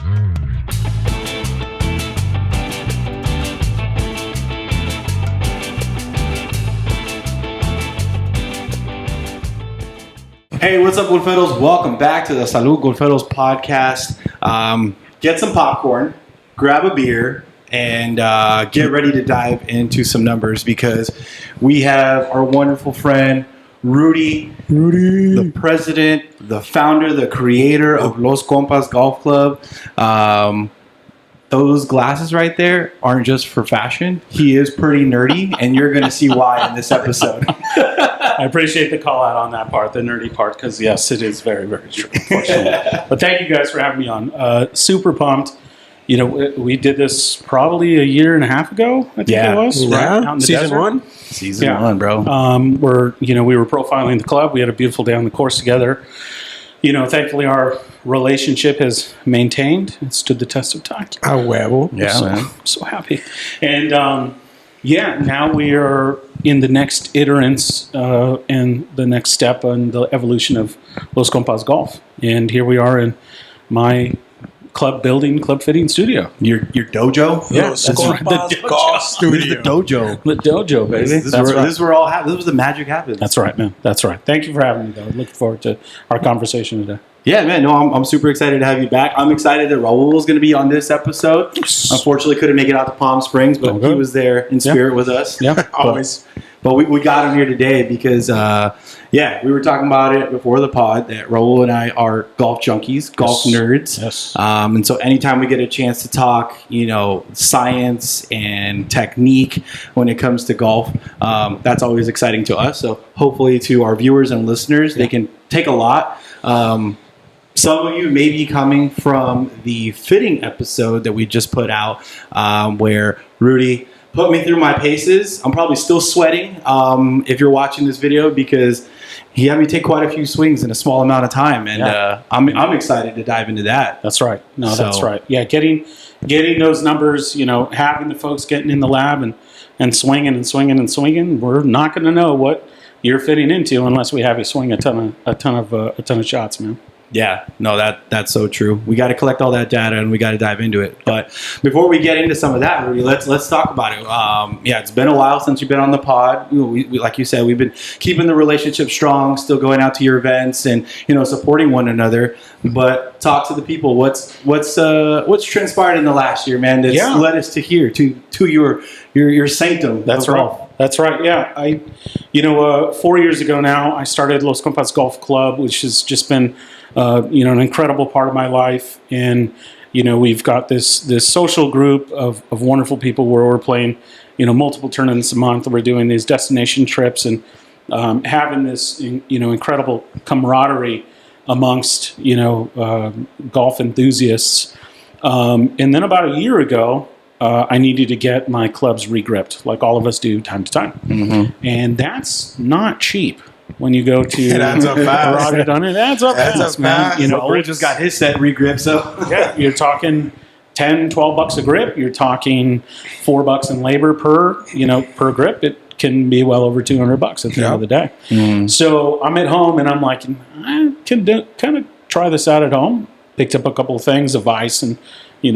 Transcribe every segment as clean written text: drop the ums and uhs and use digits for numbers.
Hey, what's up, Golferos? Welcome back to the Salud Golferos podcast. Get some popcorn, grab a beer, and get ready to dive into some numbers because we have our wonderful friend, Rudy, the president, the founder, the creator of Los Compas Golf Club. Those glasses right there aren't just for fashion. He is pretty nerdy, and you're going to see why in this episode. I appreciate the call out on that part, the nerdy part, because yes, it is very, very true, unfortunately. But thank you guys for having me on. Super pumped. You know, we did this probably a year and a half ago, I think it was. Right? Out in the Season desert. one? Season one, bro. We were profiling the club. We had a beautiful day on the course together. You know, thankfully our relationship has maintained and stood the test of time. Oh, well. Yeah, man. So happy. And now we are in the next iterance and the next step in the evolution of Los Compas Golf. And here we are in my club fitting studio. Your dojo? Yeah, Los that's right. Compas Golf Studio. The dojo. The dojo, baby. This is where all happens. This is where the magic happens. That's right, man. That's right. Thank you for having me, though. Looking forward to our conversation today. Yeah, man. No, I'm super excited to have you back. I'm excited that Raul is going to be on this episode. Unfortunately, couldn't make it out to Palm Springs, but he was there in spirit with us. Yeah, always. But we got him here today because, we were talking about it before the pod that Raul and I are golf junkies, golf nerds. Yes. And so anytime we get a chance to talk, science and technique when it comes to golf, that's always exciting to us. So hopefully to our viewers and listeners, they can take a lot. Some of you may be coming from the fitting episode that we just put out where Rudy put me through my paces. I'm probably still sweating if you're watching this video because he had me take quite a few swings in a small amount of time. And I'm excited to dive into that. That's right. That's right. Yeah, getting those numbers, having the folks getting in the lab and swinging and swinging and swinging, we're not going to know what you're fitting into unless we have you swing a ton of shots, man. Yeah, no, that's so true. We got to collect all that data and we got to dive into it. But before we get into some of that, Rudy, let's talk about it. It's been a while since you've been on the pod. We, like you said, we've been keeping the relationship strong, still going out to your events and supporting one another. But talk to the people. What's transpired in the last year, man? That's led us to here to your sanctum. That's right. Golf. That's right. Yeah, 4 years ago now, I started Los Compas Golf Club, which has just been an incredible part of my life. And, we've got this social group of wonderful people where we're playing, multiple tournaments a month. We're doing these destination trips and having this, incredible camaraderie amongst, golf enthusiasts. And then about a year ago, I needed to get my clubs re-gripped, like all of us do time to time. Mm-hmm. And that's not cheap. When you go to it adds up fast. It adds up fast, man. Raul just got his set re-gripped, so you're talking $10-$12 a grip. You're talking $4 in labor per grip. It can be well over $200 at the end of the day. Mm. So I'm at home and I'm like, I can kind of try this out at home. Picked up a couple of things of ice and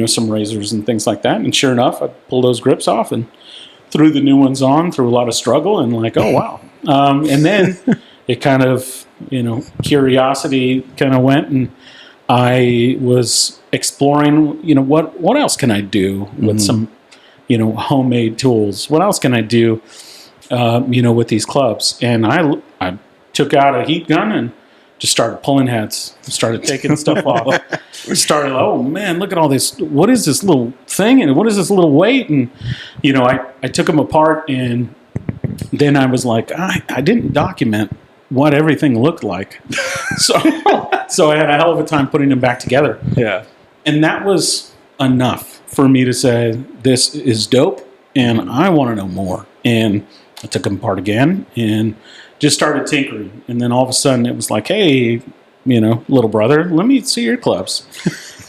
some razors and things like that. And sure enough, I pulled those grips off and threw the new ones on through a lot of struggle and like, oh, wow. And then it kind of, curiosity kind of went and I was exploring, what else can I do with some, homemade tools? What else can I do, with these clubs? And I took out a heat gun and just started pulling heads, started taking stuff off. Started, oh man, look at all this. What is this little thing? And what is this little weight? And, I took them apart and then I was like, I didn't document what everything looked like. So I had a hell of a time putting them back together. Yeah. And that was enough for me to say, this is dope and I want to know more. And I took them apart again and just started tinkering. And then all of a sudden it was like, hey, little brother, let me see your clubs.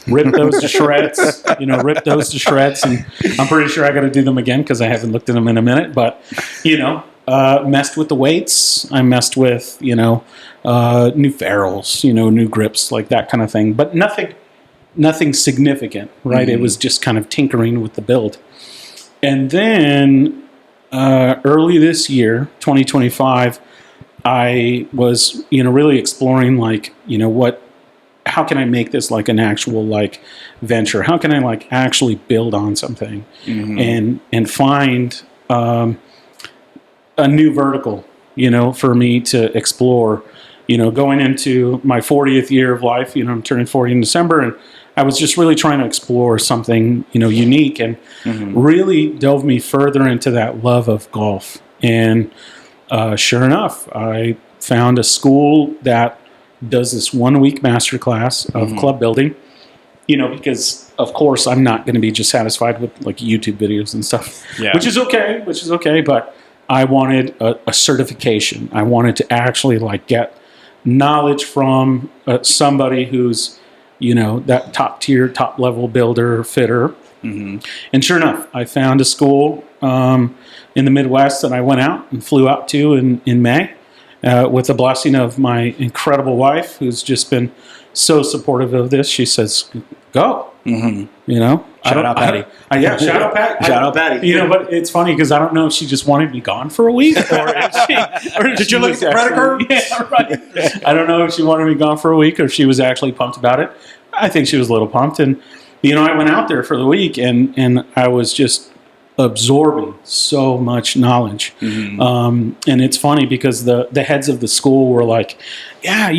Rip those to shreds, And I'm pretty sure I got to do them again because I haven't looked at them in a minute. But, messed with the weights. I messed with, new ferrules, new grips, like that kind of thing. But nothing nothing significant, right? It was just kind of tinkering with the build. And then early this year, 2025, I was, really exploring like, how can I make this like an actual like venture? How can I like actually build on something and find a new vertical, for me to explore, going into my 40th year of life, I'm turning 40 in December, and I was just really trying to explore something, unique, and really dove me further into that love of golf. And sure enough, I found a school that does this 1 week masterclass of club building, because of course I'm not going to be just satisfied with like YouTube videos and stuff, which is okay. But I wanted a certification. I wanted to actually like get knowledge from somebody who's, that top tier, top level builder, fitter. And sure enough, I found a school in the Midwest that I went out and flew out to in May with the blessing of my incredible wife, who's just been so supportive of this. She says, go, Shout out Patty. Shout out Patty. Shout out Patty. But it's funny because I don't know if she just wanted me gone for a week, or did you look at the credit card? Yeah, right. I don't know if she wanted me gone for a week or if she was actually pumped about it. I think she was a little pumped. And, I went out there for the week and I was just absorbing so much knowledge. And it's funny because the heads of the school were like, yeah,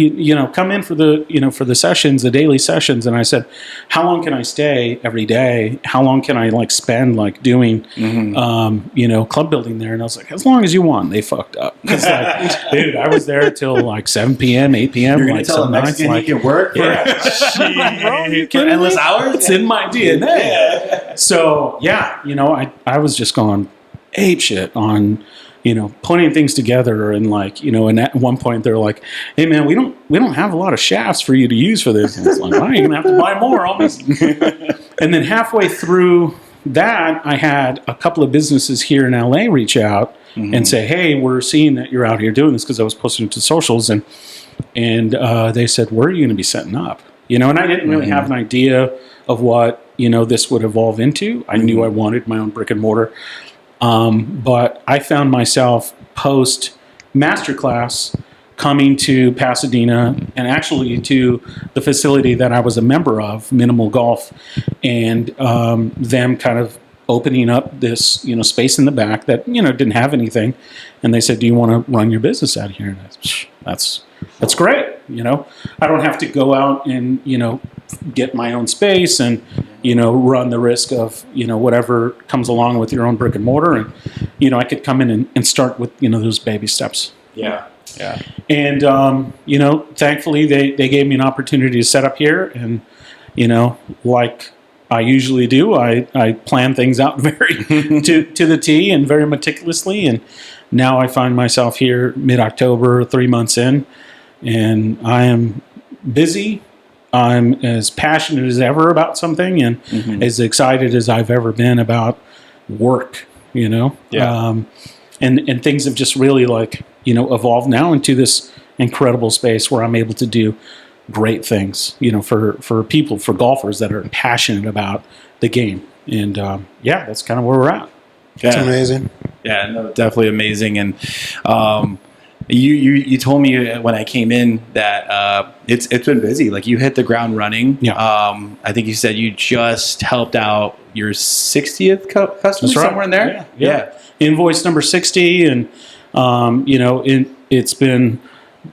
come in for the sessions, the daily sessions. And I said, how long can I stay every day? How long can I like spend like doing, club building there? And I was like, as long as you want. They fucked up. Cause like, dude, I was there till like 7 p.m., 8 p.m. You're going like to tell a Mexican he can work for, for endless hours? It's in my DNA. So yeah, I was just going ape shit on, putting things together, and like, and at one point they're like, hey man, we don't have a lot of shafts for you to use for this. And it's like, well, you're gonna have to buy more, obviously. And then halfway through that, I had a couple of businesses here in LA reach out and say, hey, we're seeing that you're out here doing this, because I was posting to socials, and they said, where are you gonna be setting up? And I didn't really have an idea of what this would evolve into. I knew I wanted my own brick and mortar. But I found myself post masterclass coming to Pasadena, and actually to the facility that I was a member of, MNML Golf, and them kind of opening up this space in the back that didn't have anything, and they said, do you want to run your business out of here? And that's great. I don't have to go out and get my own space and run the risk of whatever comes along with your own brick and mortar, and I could come in and start with those baby steps. Yeah. And thankfully they gave me an opportunity to set up here, and like I usually do, I plan things out very to the T and very meticulously, and now I find myself here mid-October, 3 months in, and I am busy. I'm as passionate as ever about something, and as excited as I've ever been about work, and things have just really evolved now into this incredible space where I'm able to do great things, for people, for golfers that are passionate about the game. And that's kind of where we're at. It's amazing. Yeah, no, definitely amazing. And you told me when I came in that it's been busy. Like, you hit the ground running. Yeah. I think you said you just helped out your 60th customer somewhere in there. Yeah. Invoice number 60, and it's been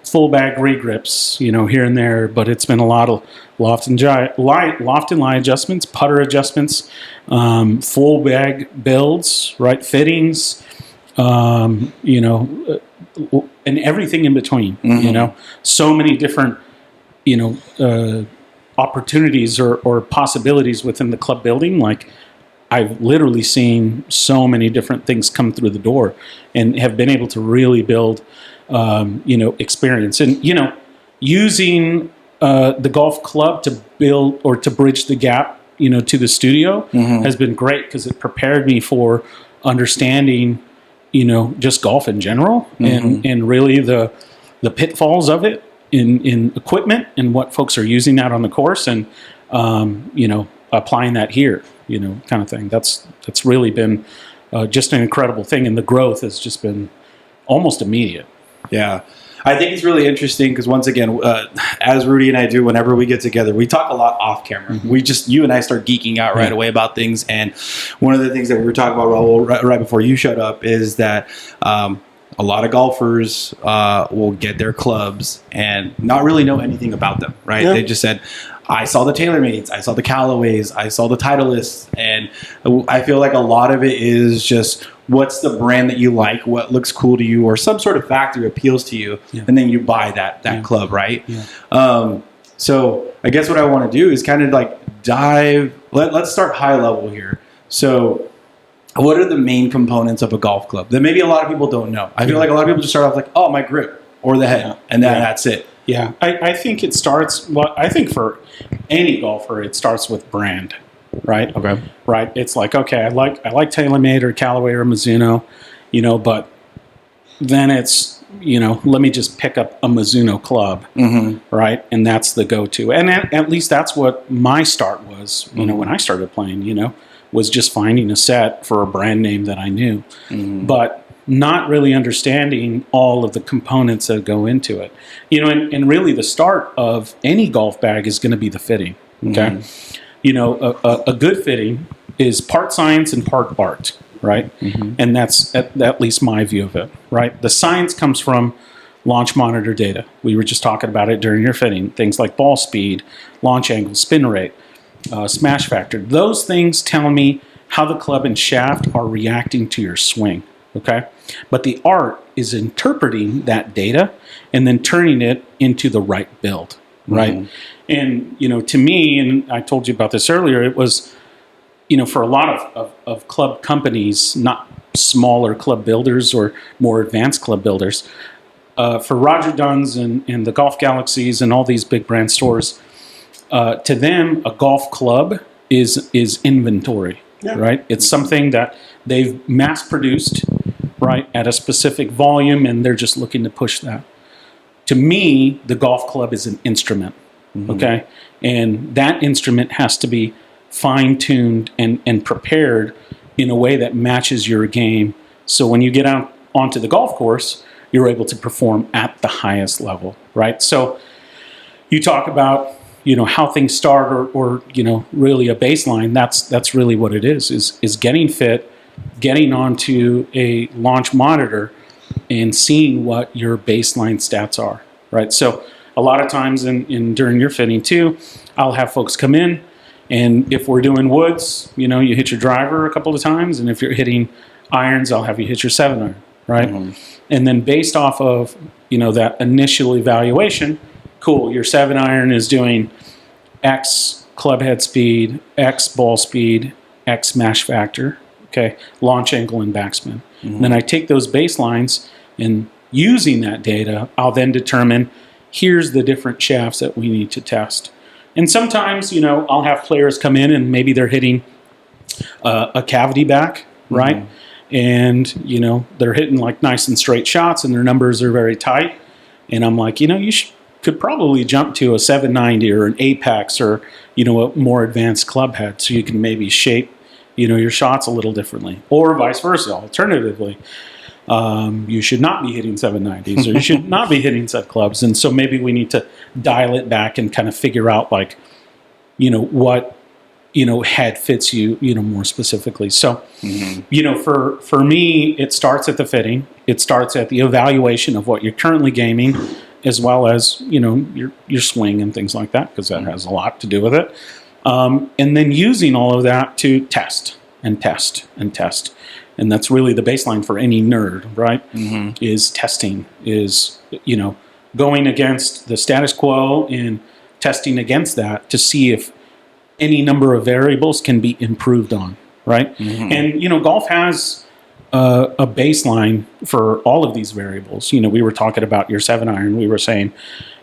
full bag regrips, here and there, but it's been a lot of loft and lie adjustments, putter adjustments, full bag builds, right, fittings, and everything in between. So many different opportunities or possibilities within the club building. Like, I've literally seen so many different things come through the door, and have been able to really build experience, and using the golf club to build or to bridge the gap to the studio has been great, because it prepared me for understanding just golf in general, and really the pitfalls of it in equipment and what folks are using out on the course, and applying that here, kind of thing. That's really been just an incredible thing, and the growth has just been almost immediate. Yeah. I think it's really interesting because once again, as Rudy and I do, whenever we get together, we talk a lot off camera. Mm-hmm. You and I start geeking out right away about things. And one of the things that we were talking about, Raul, right before you showed up, is that a lot of golfers will get their clubs and not really know anything about them, right? Yeah. They just said, I saw the TaylorMades, I saw the Callaways, I saw the Titleists, and I feel like a lot of it is just what's the brand that you like, what looks cool to you, or some sort of factor appeals to you, and then you buy that club, right? Yeah. So I guess what I want to do is kind of like let's start high level here. So what are the main components of a golf club that maybe a lot of people don't know? I feel like a lot of people just start off like, oh, my grip or the head, and then that's it. Yeah, I think it starts. Well, I think for any golfer, it starts with brand, right? Okay. Right. It's like, okay, I like TaylorMade or Callaway or Mizuno, but then it's let me just pick up a Mizuno club, right? And that's the go-to. And at least that's what my start was. When I started playing, was just finding a set for a brand name that I knew, but not really understanding all of the components that go into it. And really the start of any golf bag is going to be the fitting. Okay. A good fitting is part science and part art, right? And that's at least my view of it, right? The science comes from launch monitor data. We were just talking about it during your fitting. Things like ball speed, launch angle, spin rate, smash factor. Those things tell me how the club and shaft are reacting to your swing. Okay, but the art is interpreting that data and then turning it into the right build, right? And to me, and I told you about this earlier, it was for a lot of club companies, not smaller club builders or more advanced club builders, for Roger Dunn's and the Golf Galaxies and all these big brand stores, to them a golf club is inventory, right? It's something that they've mass produced, right, at a specific volume, and they're just looking to push that. To me, the golf club is an instrument, okay? And that instrument has to be fine-tuned and prepared in a way that matches your game. So when you get out onto the golf course, you're able to perform at the highest level, right? So you talk about how things start or really a baseline. That's really what it is getting fit, getting onto a launch monitor and seeing what your baseline stats are, right? So a lot of times during your fitting too, I'll have folks come in, and if we're doing woods, you hit your driver a couple of times, and if you're hitting irons, I'll have you hit your 7-iron, right? And then based off of that initial evaluation, cool, your 7-iron is doing X club head speed, X ball speed, X smash factor, okay, launch angle and backspin. And then I take those baselines, and using that data, I'll then determine here's the different shafts that we need to test. And sometimes, I'll have players come in and maybe they're hitting a cavity back, right? And, they're hitting like nice and straight shots and their numbers are very tight. And I'm like, you could probably jump to a 790 or an Apex or, a more advanced club head so you can maybe shape, your shots a little differently. Or vice versa. Alternatively, you should not be hitting 790s or you should not be hitting set clubs. And so maybe we need to dial it back and kind of figure out like, what, head fits you, more specifically. So, for me, it starts at the fitting. It starts at the evaluation of what you're currently gaming, as well as, your swing and things like that, because that has a lot to do with it. And then using all of that to test and test and test. And that's really the baseline for any nerd, right? Is testing, is, going against the status quo and testing against that to see if any number of variables can be improved on, right? And, golf has a baseline for all of these variables. We were talking about your 7-iron. We were saying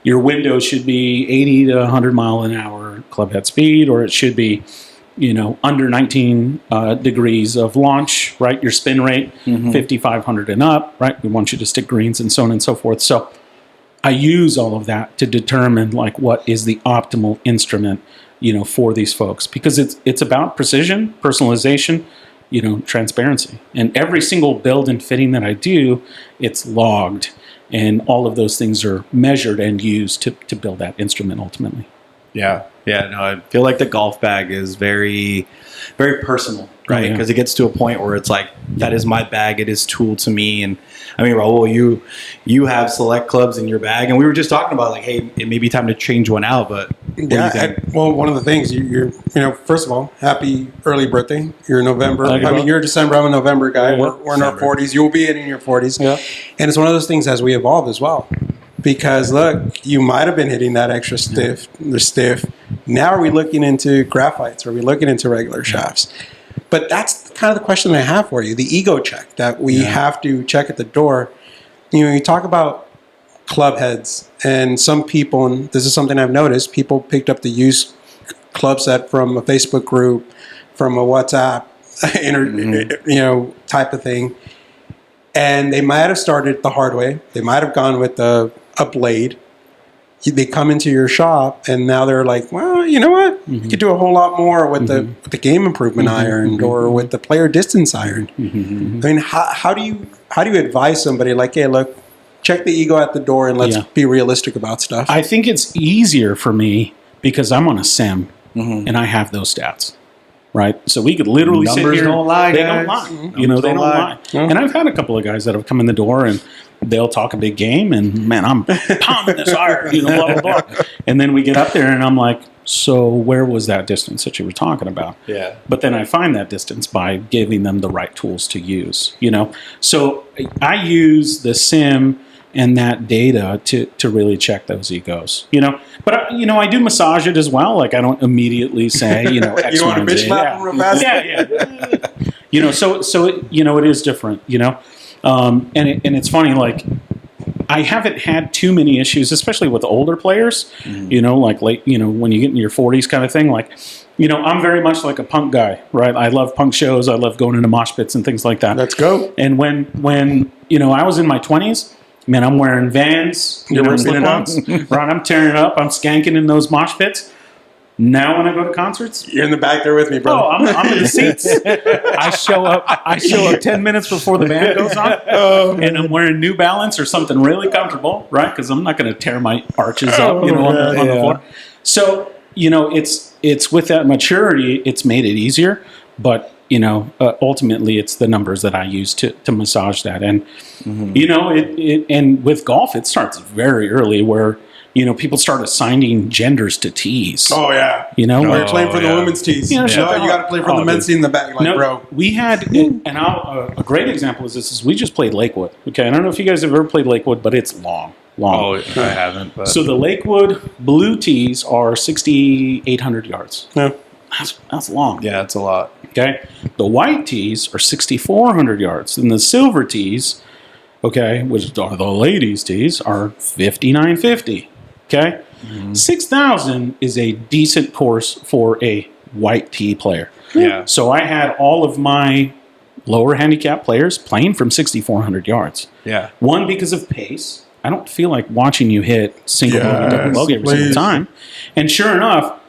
your window should be 80 to 100 mile an hour club head speed, or it should be, under 19 degrees of launch, right? Your spin rate, 5,500 and up, right? We want you to stick greens and so on and so forth. So I use all of that to determine like what is the optimal instrument, for these folks, because it's about precision, personalization, transparency. And every single build and fitting that I do, it's logged, and all of those things are measured and used to build that instrument ultimately. Yeah. No, I feel like the golf bag is very, very personal, right? Because it gets to a point where it's like, that is my bag. It is tool to me. And I mean, Raul, you have select clubs in your bag, and we were just talking about like, hey, it may be time to change one out. But well, one of the things you're first of all, happy early birthday. You're November. You're December. I'm a November guy. We're in our 40s. You'll be in your 40s. Yeah. And it's one of those things as we evolve as well. Because look, you might have been hitting that extra stiff. Now are we looking into graphites? Are we looking into regular shafts? But that's kind of the question I have for you. The ego check that we have to check at the door. You talk about club heads, and some people, and this is something I've noticed, people picked up the used club set from a Facebook group, from a WhatsApp, type of thing. And they might have started the hard way. They might have gone with a blade. They come into your shop, and now they're like, well, you know what? You could do a whole lot more with the game improvement iron or with the player distance iron. I mean, how do you advise somebody like, hey, look, check the ego at the door and let's be realistic about stuff? I think it's easier for me because I'm on a sim and I have those stats. Right, so we could literally Numbers sit here. Don't lie, they guys. don't lie. They don't lie. And I've had a couple of guys that have come in the door and they'll talk a big game, and man, I'm pounding this iron, blah blah blah. And then we get up there, and I'm like, so where was that distance that you were talking about? Yeah. But then I find that distance by giving them the right tools to use. So I use the sim and that data to really check those egos, But I do massage it as well. Like I don't immediately say, X, you don't want to bitch slap them real fast. Yeah. So it is different, and it's funny. Like I haven't had too many issues, especially with older players. Like late, when you get in your 40s, kind of thing. Like, I'm very much like a punk guy, right? I love punk shows. I love going into mosh pits and things like that. Let's go. And when I was in my 20s. Man, I'm wearing Vans, slip-ons, right? I'm tearing it up. I'm skanking in those mosh pits. Now, when I go to concerts, you're in the back there with me, bro. Oh, I'm in the seats. I show up 10 minutes before the band goes on, and I'm wearing New Balance or something really comfortable, right? Because I'm not going to tear my arches up, on the floor. So, it's with that maturity, it's made it easier, but. Ultimately, it's the numbers that I use to massage that, and and with golf, it starts very early where people start assigning genders to tees. Oh yeah, you're playing for the women's tees. You got to play for the men's tee in the back, bro. We had, a great example is this: is we just played Lakewood. Okay, I don't know if you guys have ever played Lakewood, but it's long. Oh, I haven't. But. So the Lakewood blue tees are 6,800 yards. Yeah. That's long. Yeah, it's a lot. Okay. The white tees are 6,400 yards. And the silver tees, okay, which are the ladies' tees, are 5,950. Okay. 6,000 is a decent course for a white tee player. Yeah. So I had all of my lower handicap players playing from 6,400 yards. Yeah. One, because of pace. I don't feel like watching you hit single bogey, double bogey every single time. And sure enough,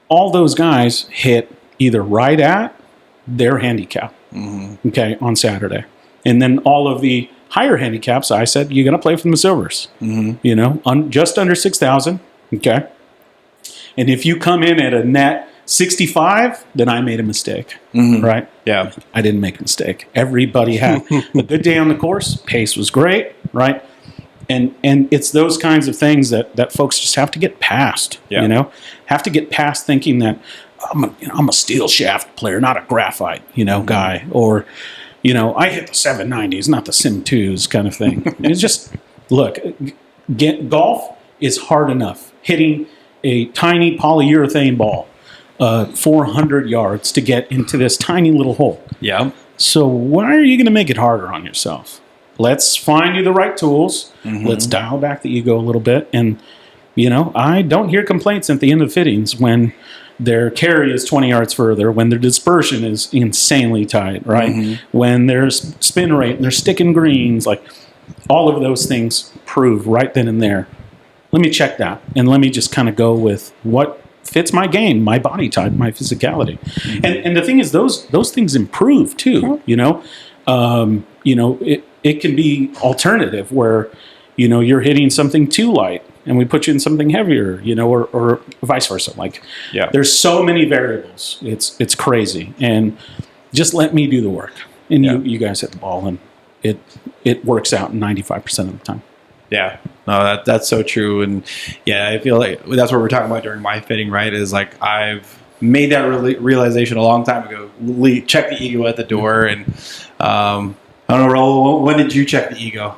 all those guys hit either right at their handicap, okay, on Saturday. And then all of the higher handicaps, I said, you're going to play from the silvers, just under 6,000, okay? And if you come in at a net 65, then I made a mistake, right? Yeah. I didn't make a mistake. Everybody had a good day on the course. Pace was great, right? And it's those kinds of things that folks just have to get past, have to get past thinking that I'm a steel shaft player, not a graphite, guy. Or, I hit the 790s, not the Sim 2s kind of thing. It's just, look, golf is hard enough. Hitting a tiny polyurethane ball 400 yards to get into this tiny little hole. Yeah. So why are you going to make it harder on yourself? Let's find you the right tools. Let's dial back the ego a little bit. And, I don't hear complaints at the end of fittings when their carry is 20 yards further, when their dispersion is insanely tight, right? When their spin rate and they're sticking greens, like all of those things prove right then and there let me check that, and let me just kind of go with what fits my game, my body type, my physicality. And the thing is, those things improve too. It can be alternative where, you're hitting something too light and we put you in something heavier, or vice versa. Like, there's so many variables. It's crazy. And just let me do the work. And you guys hit the ball, and it works out 95% of the time. Yeah, no, that's so true. And I feel like that's what we're talking about during my fitting, right? Is like, I've made that realization a long time ago. Check the ego at the door. And I don't know, Raul, when did you check the ego?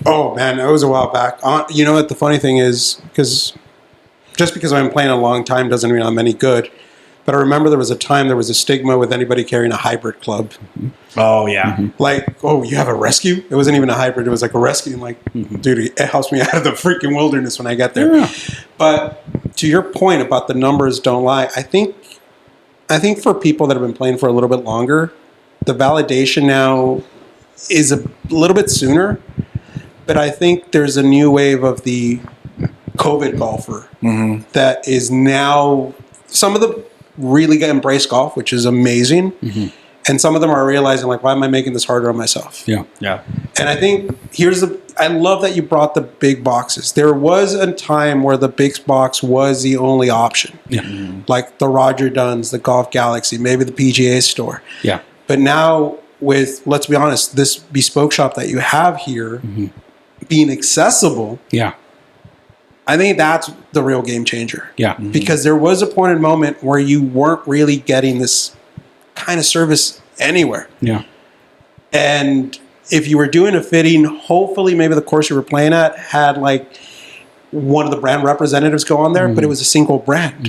Oh man, that was a while back. You know what the funny thing is, because just because I've been playing a long time doesn't mean I'm any good. But I remember there was a stigma with anybody carrying a hybrid club. Oh yeah, like, oh, you have a rescue? It wasn't even a hybrid; it was like a rescue. I'm like, dude, it helps me out of the freaking wilderness when I get there. Yeah. But to your point about the numbers don't lie, I think for people that have been playing for a little bit longer, the validation now is a little bit sooner. But I think there's a new wave of the COVID golfer that is now, some of them really embrace golf, which is amazing. And some of them are realizing, like, why am I making this harder on myself? Yeah. And I think I love that you brought the big boxes. There was a time where the big box was the only option. Like the Roger Dunn's, the Golf Galaxy, maybe the PGA store. Yeah. But now with, let's be honest, this bespoke shop that you have here being accessible. Yeah. I think that's the real game changer. Yeah. Because there was a point in moment where you weren't really getting this kind of service anywhere. Yeah. And if you were doing a fitting, hopefully maybe the course you were playing at had like one of the brand representatives go on there, but it was a single brand.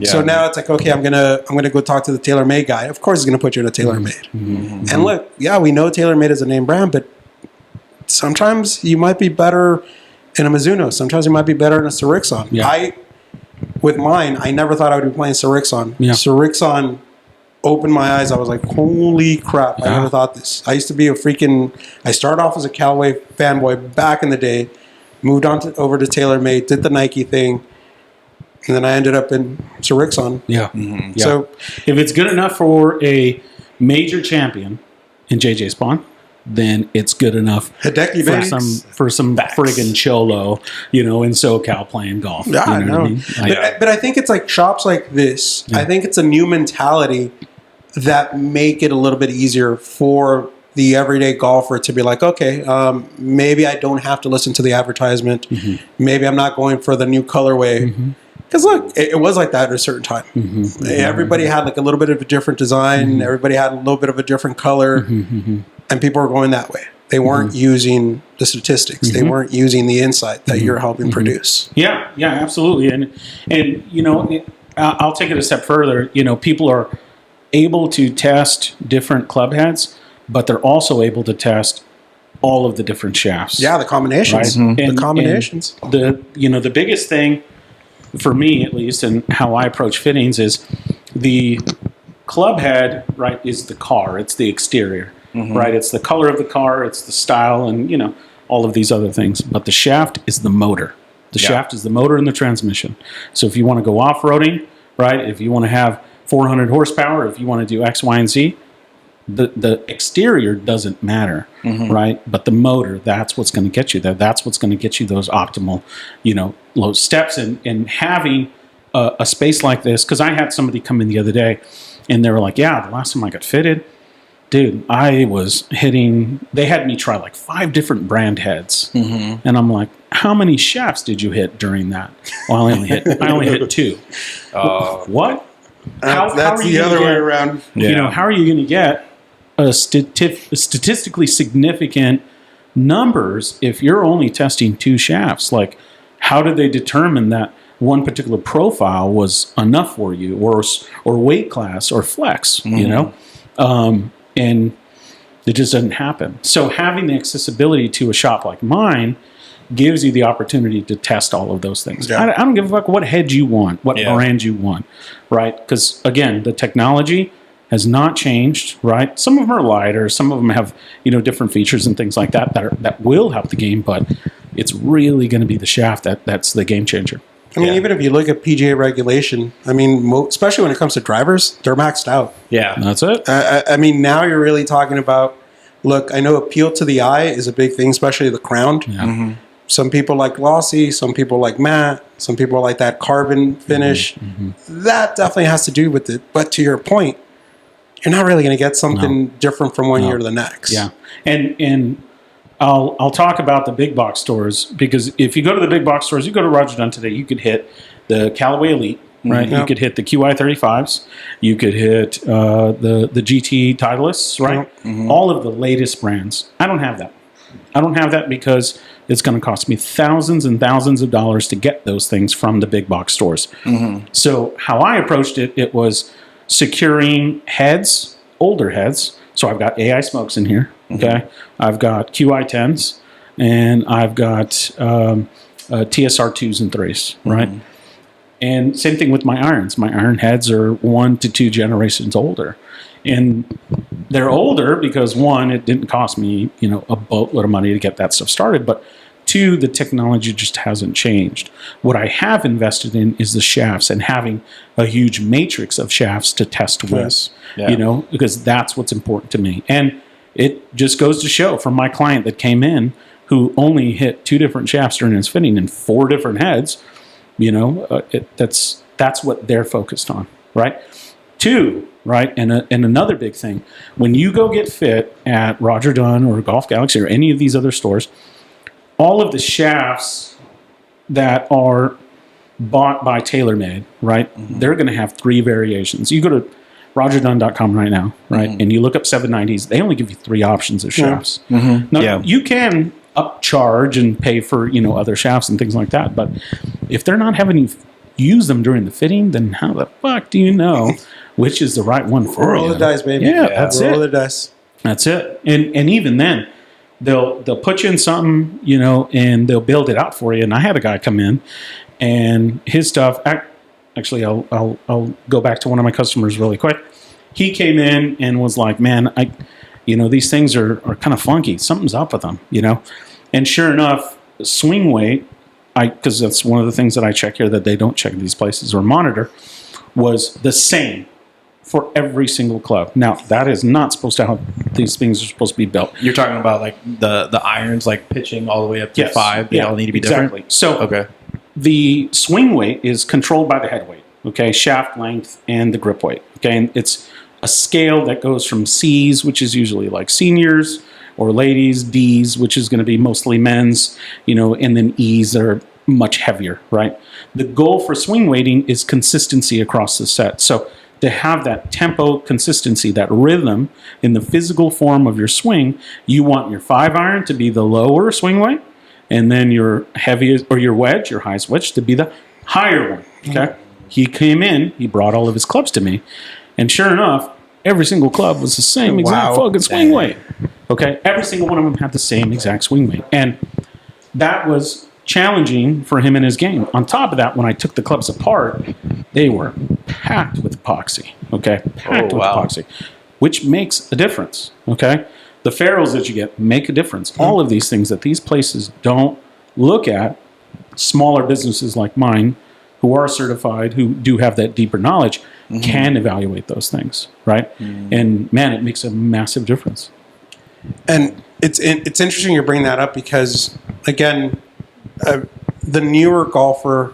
So now it's like, okay, I'm gonna go talk to the TaylorMade guy. Of course he's gonna put you in a TaylorMade. And look, we know TaylorMade is a name brand, but sometimes you might be better in a Mizuno. Sometimes you might be better in a Srixon. Yeah. With mine, I never thought I would be playing Srixon. Yeah. Srixon opened my eyes. I was like, holy crap, I never thought this. I used to be I started off as a Callaway fanboy back in the day, moved on over to TaylorMade, did the Nike thing, and then I ended up in Srixon. Yeah. So if it's good enough for a major champion in JJ Spawn, then it's good enough for some friggin' cholo, in SoCal playing golf. Yeah, I know. What I mean? But I think it's like shops like this. I think it's a new mentality that make it a little bit easier for the everyday golfer to be like, okay, maybe I don't have to listen to the advertisement. Maybe I'm not going for the new colorway. Because look, it was like that at a certain time. Everybody had like a little bit of a different design. Everybody had a little bit of a different color. And people were going that way. They weren't using the statistics. They weren't using the insight that you're helping produce. Yeah, absolutely. And I'll take it a step further. People are able to test different club heads, but they're also able to test all of the different shafts. Yeah, the combinations. Right? The combinations. And the biggest thing for me, at least, and how I approach fittings is the club head, right, is the car. It's the exterior. Right, it's the color of the car, it's the style, and all of these other things. But the shaft is the motor. The shaft is the motor and the transmission. So if you want to go off-roading, right, if you want to have 400 horsepower, if you want to do X, Y, and Z, the exterior doesn't matter, right? But the motor, that's what's going to get you there. That's what's going to get you those optimal, low steps. And having a space like this, because I had somebody come in the other day, and they were like, the last time I got fitted, dude, I was hitting, they had me try like 5 different brand heads. And I'm like, how many shafts did you hit during that? Well, I only hit 2. What? That's the other way around. How are you going to get a statistically significant numbers if you're only testing 2 shafts? Like, how did they determine that one particular profile was enough for you, or weight class, or flex, and it just doesn't happen. So having the accessibility to a shop like mine gives you the opportunity to test all of those things. I don't give a fuck what head you want, what brand you want, right? Because, again, the technology has not changed, right? Some of them are lighter. Some of them have, different features and things like that that will help the game. But it's really going to be the shaft that's the game changer. I mean, even if you look at PGA regulation, I mean, especially when it comes to drivers, they're maxed out. Yeah. That's it. I mean, now you're really talking about, look, I know appeal to the eye is a big thing, especially the crown. Yeah. Mm-hmm. Some people like glossy, some people like matte, some people like that carbon finish. That definitely has to do with it. But to your point, you're not really going to get something different from one year to the next. Yeah. And I'll talk about the big box stores, because if you go to the big box stores, you go to Roger Dunn today, you could hit the Callaway Elite, right? Yep. You could hit the QI35s. You could hit the GT Titleists, right? All of the latest brands. I don't have that. I don't have that because it's going to cost me thousands and thousands of dollars to get those things from the big box stores. So how I approached it, it was securing heads, older heads. So I've got AI smokes in here. Okay, I've got QI10s, and I've got TSR 2s and 3s, right? And same thing with my irons. My iron heads are 1 to 2 generations older. And they're older because, one, it didn't cost me, a boatload of money to get that stuff started, but two, the technology just hasn't changed. What I have invested in is the shafts and having a huge matrix of shafts to test with, because that's what's important to me. And it just goes to show from my client that came in who only hit 2 different shafts during his fitting and 4 different heads, that's what they're focused on, right? 2, right? And another big thing, when you go get fit at Roger Dunn or Golf Galaxy or any of these other stores, all of the shafts that are bought by TaylorMade, right? They're going to have 3 variations. You go to rogerdunn.com right now, right? And you look up 790s, they only give you 3 options of shafts. Now, you can upcharge and pay for, other shafts and things like that, but if they're not having you use them during the fitting, then how the fuck do you know which is the right one for you? Roll the dice, baby. Yeah, that's roll it. the dice. That's it. And even then, they'll put you in something, and they'll build it out for you. And I had a guy come in, and his stuff. Actually, I'll go back to one of my customers really quick. He came in and was like, "Man, these things are kind of funky. Something's up with them, And sure enough, swing weight, because that's one of the things that I check here that they don't check in these places or monitor, was the same for every single club. Now, that is not supposed to how these things are supposed to be built. You're talking about like the irons, like pitching all the way up to 5. They all need to be exactly. different. So the swing weight is controlled by the head weight, okay, shaft length, and the grip weight. Okay, and it's a scale that goes from C's, which is usually like seniors, or ladies, D's, which is going to be mostly men's, and then E's that are much heavier, right? The goal for swing weighting is consistency across the set. So to have that tempo consistency, that rhythm in the physical form of your swing, you want your 5 iron to be the lower swing weight, and then your heaviest, or your wedge, your highest wedge, to be the higher one, okay? He came in, he brought all of his clubs to me, and sure enough, every single club was the same exact fucking swing weight. Okay, every single one of them had the same exact swing weight. And that was challenging for him in his game. On top of that, when I took the clubs apart, they were packed with epoxy. Okay, packed with epoxy, which makes a difference. Okay, the ferrules that you get make a difference. All of these things that these places don't look at, smaller businesses like mine, who are certified, who do have that deeper knowledge, can evaluate those things, right? And man, it makes a massive difference. And it's interesting you're bringing that up because, again, the newer golfer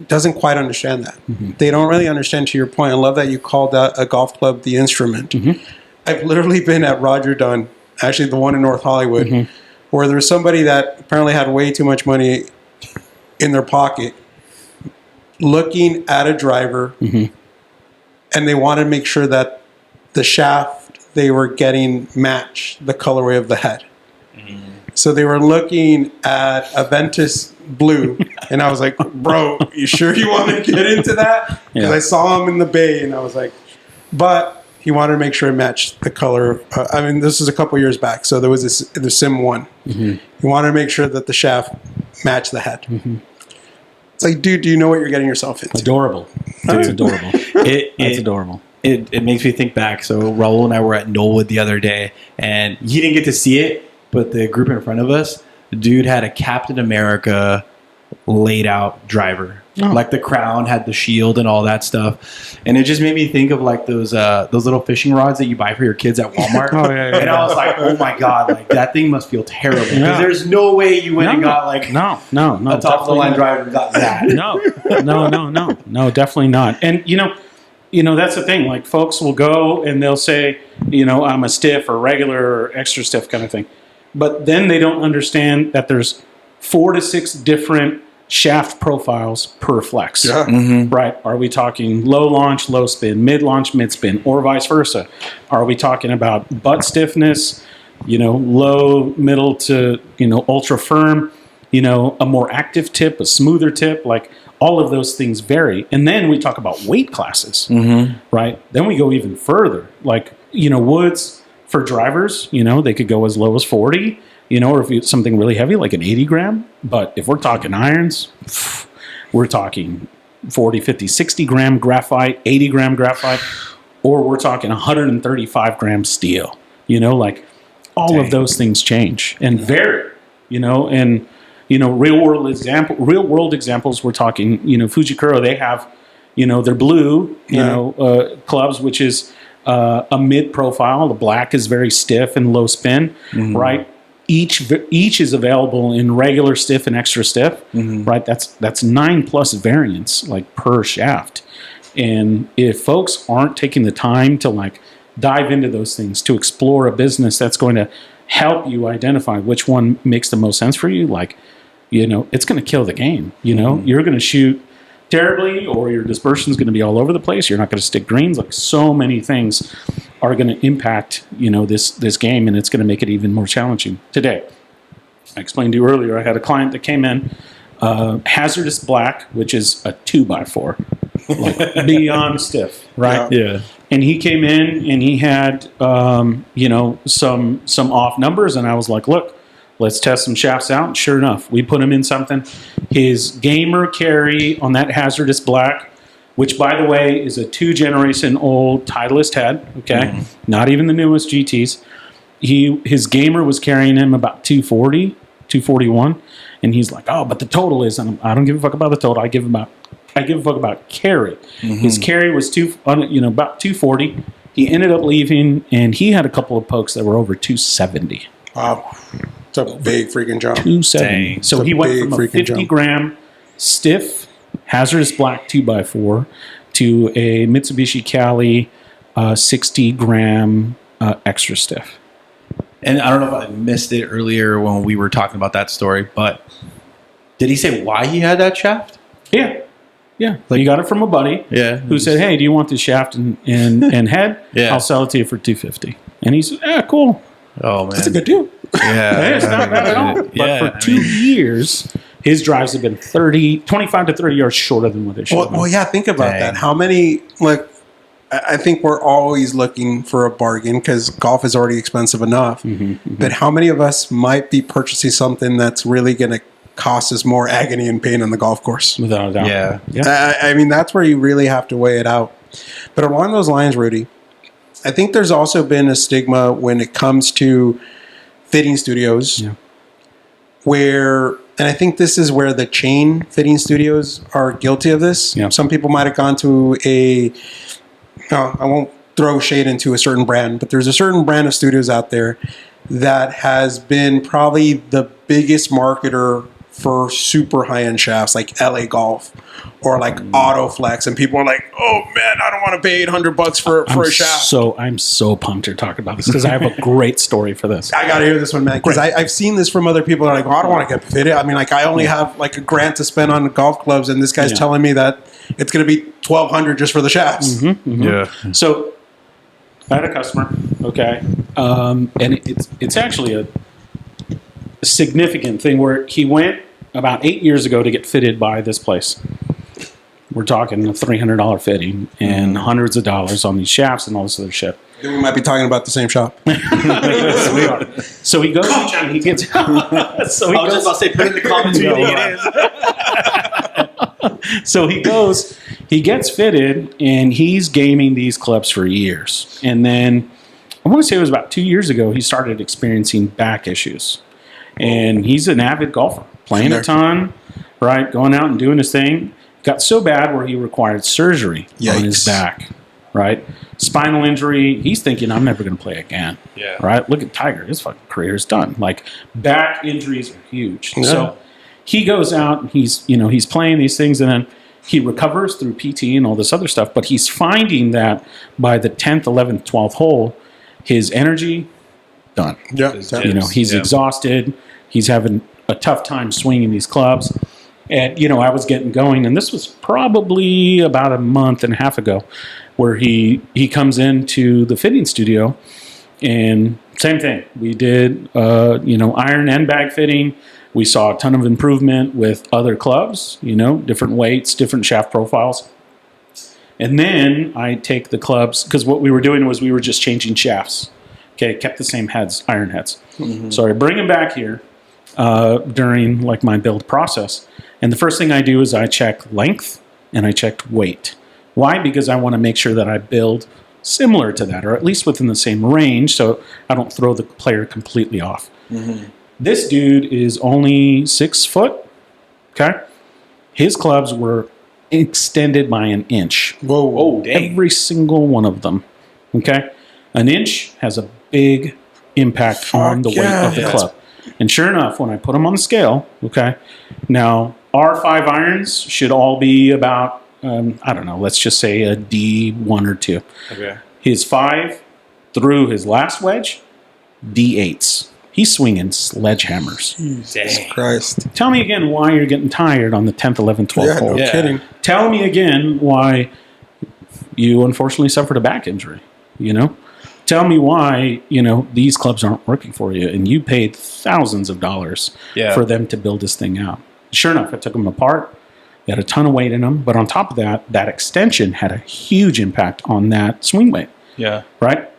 doesn't quite understand that. They don't really understand, to your point. I love that you called a golf club the instrument. I've literally been at Roger Dunn, actually the one in North Hollywood, where there's somebody that apparently had way too much money in their pocket looking at a driver, and they wanted to make sure that the shaft they were getting matched the colorway of the head. So they were looking at a Ventus blue, and I was like, bro, you sure you want to get into that? Because I saw him in the bay, and I was like, but he wanted to make sure it matched the color. I mean, this was a couple years back, so there was the Sim 1. He wanted to make sure that the shaft matched the head. It's like, dude, do you know what you're getting yourself into? Adorable. It's adorable. It's adorable. It makes me think back. So Raul and I were at Knollwood the other day, and he didn't get to see it, but the group in front of us, dude had a Captain America laid out driver. Like the crown had the shield and all that stuff, and it just made me think of like those little fishing rods that you buy for your kids at Walmart. And I was like, oh my god, like that thing must feel terrible because there's no way you went and got like no a top of the line driver and got that. No, definitely not. And you know that's the thing. Like folks will go and they'll say, I'm a stiff or regular or extra stiff kind of thing, but then they don't understand that there's 4 to 6 different shaft profiles per flex. Yeah. Right? Are we talking low launch, low spin, mid launch, mid spin, or vice versa? Are we talking about butt stiffness, low, middle to, ultra firm, a more active tip, a smoother tip, like all of those things vary. And then we talk about weight classes, right? Then we go even further. Like, woods for drivers, they could go as low as 40, or if it's something really heavy, like an 80 gram. But if we're talking irons, we're talking 40, 50, 60 gram graphite, 80 gram graphite, or we're talking 135 gram steel. Like all of those things change and vary, and, real world examples, we're talking, Fujikuro, they have, their blue, clubs, which is a mid profile. The black is very stiff and low spin, right? Each is available in regular stiff and extra stiff, right? That's 9+ variants like per shaft. And if folks aren't taking the time to like dive into those things, to explore a business that's going to help you identify which one makes the most sense for you, like, it's going to kill the game. You're going to shoot terribly, or your dispersion is going to be all over the place. You're not going to stick greens. Like so many things are going to impact, this game, and it's going to make it even more challenging. Today, I explained to you earlier, I had a client that came in, hazardous black, which is a 2x4, like beyond stiff, right? Yeah. And he came in and he had, some off numbers, and I was like, look, let's test some shafts out. And sure enough, we put him in something. His gamer carry on that hazardous black, which by the way is a 2-generation-old Titleist head. Okay, not even the newest GTs. His gamer was carrying him about 240, 241, and he's like, oh, but the total is. And I don't give a fuck about the total. I give a fuck about carry. His carry was about 240. He ended up leaving, and he had a couple of pokes that were over 270. Wow. It's a big freaking jump. 270. So he went from a 50 gram stiff hazardous black 2x4 to a Mitsubishi Cali 60 gram extra stiff. And I don't know if I missed it earlier when we were talking about that story, but did he say why he had that shaft? Yeah. Like, he got it from a buddy who said, hey, do you want this shaft and head? I'll sell it to you for $250. And he said, yeah, cool. Oh, man. That's a good deal. Yeah. It's not bad at all. But for 2 years, his drives have been 25 to 30 yards shorter than what they should have been. Well, yeah, think about that. How many, I think we're always looking for a bargain because golf is already expensive enough. But how many of us might be purchasing something that's really going to cost us more agony and pain on the golf course? Without a doubt. Yeah. I mean, that's where you really have to weigh it out. But along those lines, Rudy, I think there's also been a stigma when it comes to fitting studios where, and I think this is where the chain fitting studios are guilty of this. Some people might have gone to I won't throw shade into a certain brand, but there's a certain brand of studios out there that has been probably the biggest marketer for super high-end shafts like LA Golf or like Autoflex, and people are like, oh man, I don't want to pay $800 for a shaft. I'm so pumped to talk about this because I have a great story for this. I gotta hear this one, man, because I've seen this from other people that are like, I don't want to get fitted. I mean, like, I only have like $1,000 to spend on golf clubs, and this guy's telling me that it's going to be $1,200 just for the shafts. Yeah. So I had a customer, and it's actually a significant thing where he went about 8 years ago to get fitted by this place. We're talking a $300 fitting and hundreds of dollars on these shafts and all this other shit. We might be talking about the same shop. Yes, we are. So he goes and he gets. I was just about to say, put in the comments who you think it is. So he goes, he gets fitted, and he's gaming these clubs for years. And then I want to say it was about 2 years ago, he started experiencing back issues. And he's an avid golfer, playing a ton, right? Going out and doing his thing. Got so bad where he required surgery on his back, right? Spinal injury. He's thinking, I'm never going to play again. Yeah. Right? Look at Tiger. His fucking career is done. Like, back injuries are huge. Yeah. So he goes out and he's playing these things, and then he recovers through PT and all this other stuff. But he's finding that by the 10th, 11th, 12th hole, his energy, done. Yeah. He's exhausted. He's having a tough time swinging these clubs. And, I was getting going, and this was probably about a month and a half ago, where he comes into the fitting studio, and same thing. We did, iron and bag fitting. We saw a ton of improvement with other clubs, different weights, different shaft profiles. And then I take the clubs, because what we were doing was we were just changing shafts. Okay, kept the same heads, iron heads. Mm-hmm. So I bring them back here during my build process. And the first thing I do is I check length and I check weight. Why? Because I want to make sure that I build similar to that, or at least within the same range, so I don't throw the player completely off. Mm-hmm. This dude is only 6 foot. Okay, his clubs were extended by an inch. Whoa, dang. Every single one of them. Okay, an inch has a big impact on the weight of the club. And sure enough, when I put them on the scale, okay, now our 5 irons should all be about, let's just say a D1 or 2. Okay. His 5 through his last wedge, D8s. He's swinging sledgehammers. Jesus Christ. Tell me again why you're getting tired on the 10th, 11th, 12th hole. No kidding. Tell me again why you unfortunately suffered a back injury, Tell me why, these clubs aren't working for you, and you paid thousands of dollars for them to build this thing out. Sure enough, I took them apart. They had a ton of weight in them, but on top of that, that extension had a huge impact on that swing weight. Yeah. Right?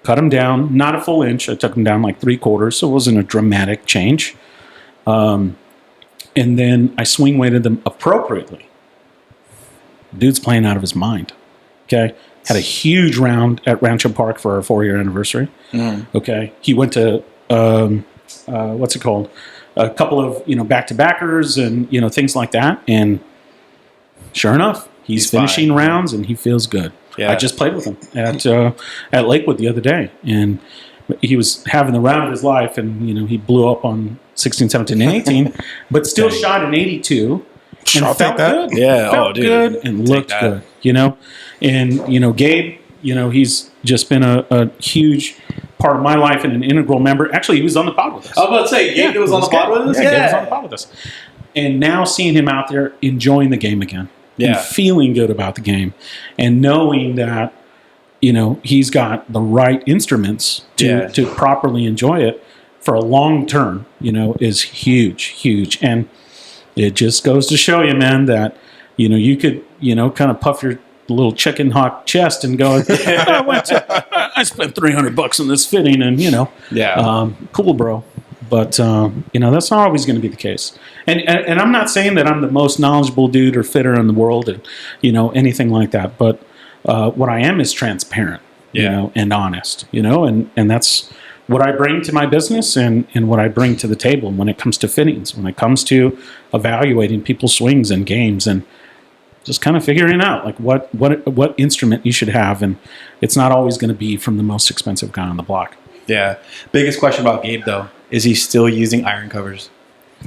Cut them down, not a full inch. I took them down 3/4, so it wasn't a dramatic change. And then I swing weighted them appropriately. Dude's playing out of his mind. Okay? Had a huge round at Rancho Park for our 4-year anniversary. Mm. Okay, he went to what's it called? A couple of back-to-backers and things like that. And sure enough, he's finishing rounds and he feels good. Yeah. I just played with him at Lakewood the other day, and he was having the round of his life. And he blew up on 16, 17, and 18, but still shot an 82. And felt good. Yeah, felt good and looked good. And Gabe, he's just been a huge part of my life and an integral member. Actually, he was on the pod with us. I was about to say, Gabe was on the pod with us? Yeah, Gabe was on the pod with us. And now seeing him out there enjoying the game again, and feeling good about the game, and knowing that, he's got the right instruments to properly enjoy it for a long term, is huge. And it just goes to show you, man, that, you could, kind of puff your little chicken hawk chest and go, I spent $300 on this fitting and, cool, bro. But, that's not always going to be the case. And I'm not saying that I'm the most knowledgeable dude or fitter in the world and, anything like that. But what I am is transparent, and honest, and that's what I bring to my business and what I bring to the table when it comes to fittings, when it comes to evaluating people's swings and games and just kind of figuring out what instrument you should have. And it's not always going to be from the most expensive guy on the block. Yeah. Biggest question about Gabe, though, is he still using iron covers?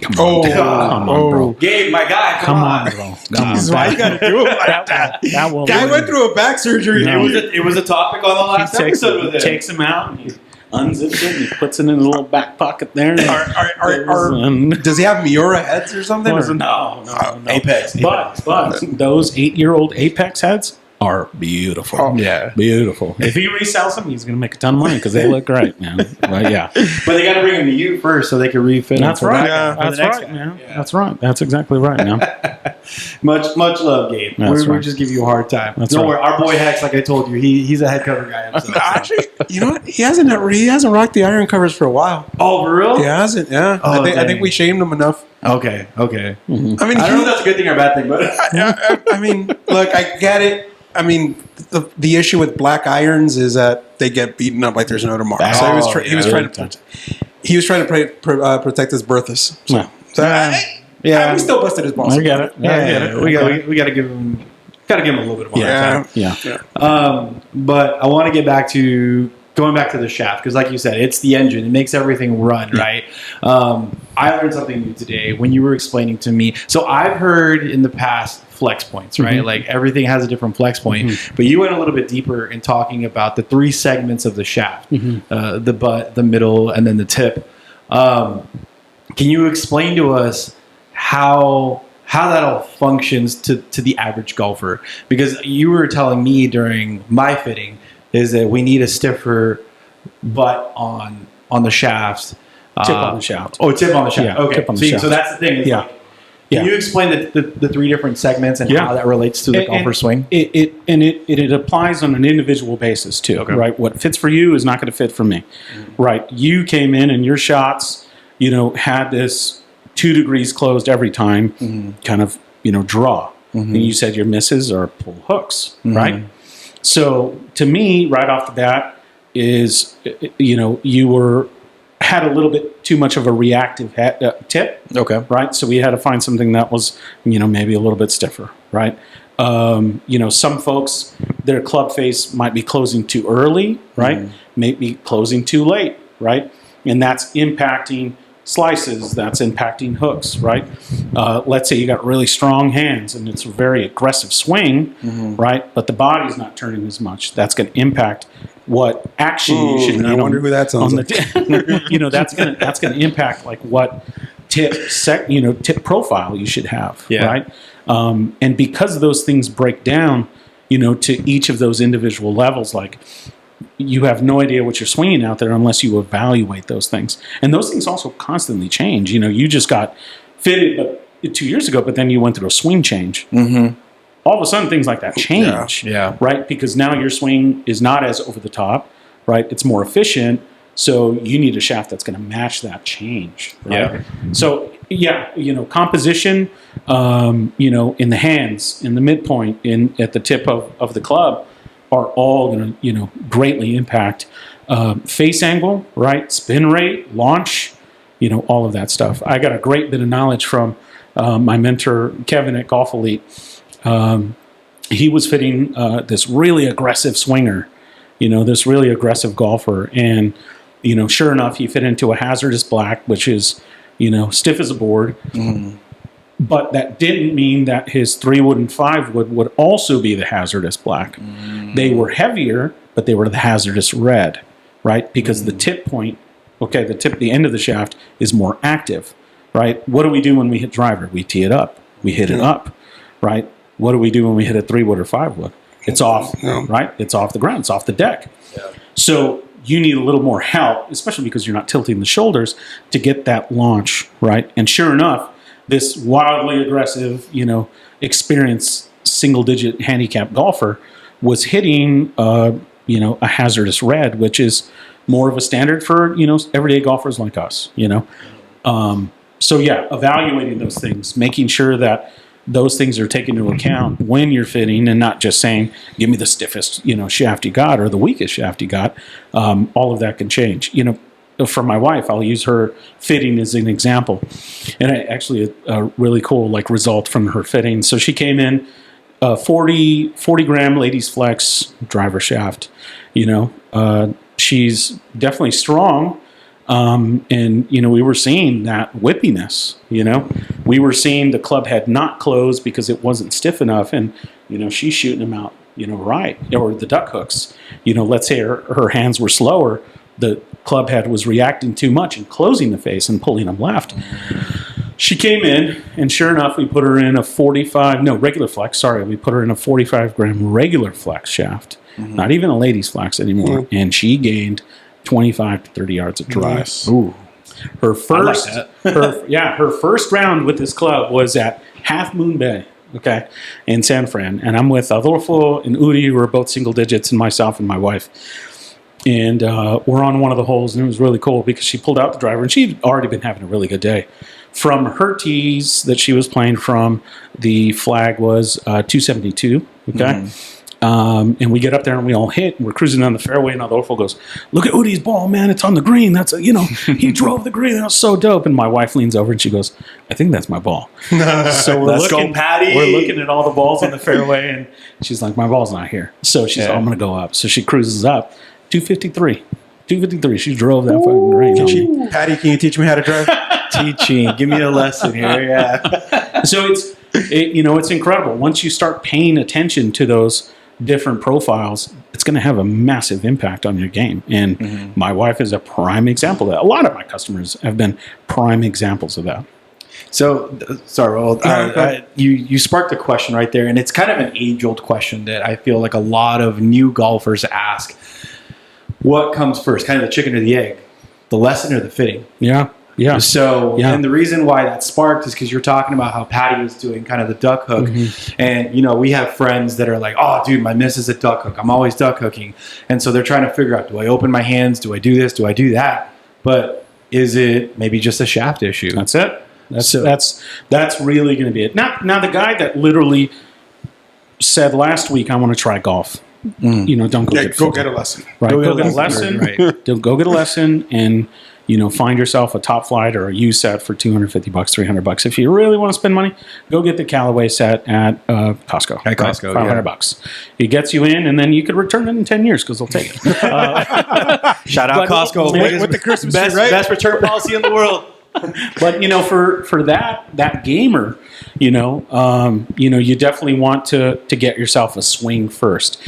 Come on, bro. Gabe, my guy, come on, bro. Why you got to do it like that? Guy went through a back surgery. No. It was a topic on the last episode with him. Takes him out and he unzips it and he puts it in his little back pocket there. Does he have Miura heads or something? No. Apex. But those 8-year-old Apex heads are beautiful. Oh, yeah. Beautiful. If he resells them, he's going to make a ton of money because they look great, man. But yeah. But they got to bring them to you first so they can refit. That's right. That's right, man. Yeah. That's right. That's exactly right, man. much love, Gabe. We'll just give you a hard time. Don't worry. Our boy Hex, like I told you, he's a head cover guy himself. Actually, you know what? He hasn't rocked the iron covers for a while. Oh, for real? He hasn't. Yeah. Oh, I think we shamed him enough. Okay. Mm-hmm. I mean, I don't know if that's a good thing or a bad thing, but I mean, look, I get it. I mean, the issue with black irons is that they get beaten up like there's no tomorrow. So he was trying to punch it. he was trying to protect his Berthas. So, yeah, we still busted his balls. I get it. We got to give him. Got to give him a little bit of a hard time. Yeah. But I want to get back to going back to the shaft because, like you said, it's the engine. It makes everything run, right? I learned something new today when you were explaining to me. So I've heard in the past flex points, right? Like everything has a different flex point. But you went a little bit deeper in talking about the 3 segments of the shaft: the butt, the middle, and then the tip. Can you explain to us how that all functions to the average golfer? Because you were telling me during my fitting is that we need a stiffer butt on the shafts. Tip on the shaft. Oh, tip on the shaft. Yeah, okay. Tip on the shaft. So that's the thing. Can you explain the 3 different segments and how that relates to the golfer swing? It applies on an individual basis too, right? What fits for you is not going to fit for me, right? You came in and your shots, had this 2 degrees closed every time, kind of, draw. And you said your misses are pull hooks, right? So to me, right off the bat is, you had a little bit too much of a reactive tip. Okay. Right. So we had to find something that was, maybe a little bit stiffer, right? Some folks, their club face might be closing too early, right? Maybe closing too late, right? And that's impacting slices, that's impacting hooks, right? Let's say you got really strong hands and it's a very aggressive swing, right? But the body's not turning as much. That's going to impact what action you should. I wonder who that sounds like. That's going to impact like what tip profile you should have, right? And because those things break down, to each of those individual levels, like. You have no idea what you're swinging out there unless you evaluate those things. And those things also constantly change. You just got fitted 2 years ago, but then you went through a swing change. All of a sudden, things like that change, right? Because now your swing is not as over the top, right? It's more efficient. So you need a shaft that's going to match that change, right? So, composition, in the hands, in the midpoint, at the tip of the club, are all going to, greatly impact face angle, right? Spin rate, launch, all of that stuff. I got a great bit of knowledge from my mentor, Kevin at Golf Elite. He was fitting this really aggressive swinger, this really aggressive golfer. And, sure enough, he fit into a hazardous black, which is, stiff as a board. But that didn't mean that his 3-wood and 5-wood would also be the hazardous black. They were heavier, but they were the hazardous red, right? Because the tip point, the end of the shaft is more active, right? What do we do when we hit driver? We tee it up. We hit it up, right? What do we do when we hit a 3-wood or 5-wood? It's off, right? It's off the ground. It's off the deck. So you need a little more help, especially because you're not tilting the shoulders, to get that launch, right? And sure enough, this wildly aggressive, experienced single-digit handicap golfer was hitting, a hazardous red, which is more of a standard for, everyday golfers like us, evaluating those things, making sure that those things are taken into account when you're fitting and not just saying, give me the stiffest, shaft you got or the weakest shaft you got. All of that can change, For my wife, I'll use her fitting as an example. And actually a really cool result from her fitting. So she came in 40 gram ladies flex driver shaft. She's definitely strong. And we were seeing that whippiness, we were seeing the club head not close because it wasn't stiff enough. And, she's shooting them out, right. Or the duck hooks, let's say her hands were slower. The club head was reacting too much and closing the face and pulling them left. She came in, and sure enough, we put her in a regular flex. Sorry, we put her in a 45 gram regular flex shaft, not even a ladies flex anymore. And she gained 25 to 30 yards of drive. Nice. Ooh. Her first, her first round with this club was at Half Moon Bay, in San Fran. And I'm with Adolfo and Uri, who are both single digits, and myself and my wife. And we're on one of the holes, and it was really cool because she pulled out the driver, and she'd already been having a really good day. From her tees that she was playing from, the flag was 272, And we get up there and we all hit, and we're cruising down the fairway, and the Orful goes, "Look at Udi's ball, man! It's on the green. That's he drove the green. That was so dope." And my wife leans over and she goes, "I think that's my ball." So we're looking, Patty. We're looking at all the balls on the fairway, and she's like, "My ball's not here." So she's like, "I'm going to go up." So she cruises up, 253. 253. She drove that fucking green. Patty, can you teach me how to drive? Teaching. Give me a lesson here. Yeah. So it's incredible. Once you start paying attention to those different profiles, it's going to have a massive impact on your game. And my wife is a prime example of that. A lot of my customers have been prime examples of that. So, sorry, Raul, you sparked a question right there, and it's kind of an age-old question that I feel like a lot of new golfers ask. What comes first, kind of the chicken or the egg, the lesson or the fitting? Yeah. Yeah. So, and the reason why that sparked is because you're talking about how Patty was doing kind of the duck hook. And, we have friends that are like, "Oh, dude, my miss is a duck hook. I'm always duck hooking." And so they're trying to figure out, do I open my hands? Do I do this? Do I do that? But is it maybe just a shaft issue? That's it. That's really going to be it. Now, the guy that literally said last week, "I want to try golf." Don't go get a lesson. Right. Go get a lesson. Right. Go get a lesson and find yourself a top flight or a U set for $250, $300. If you really want to spend money, go get the Callaway set at Costco. At Costco, $500. It gets you in, and then you could return it in 10 years because they'll take it. Shout out Costco with the Christmas best return policy in the world. But for that gamer, you definitely want to get yourself a swing first.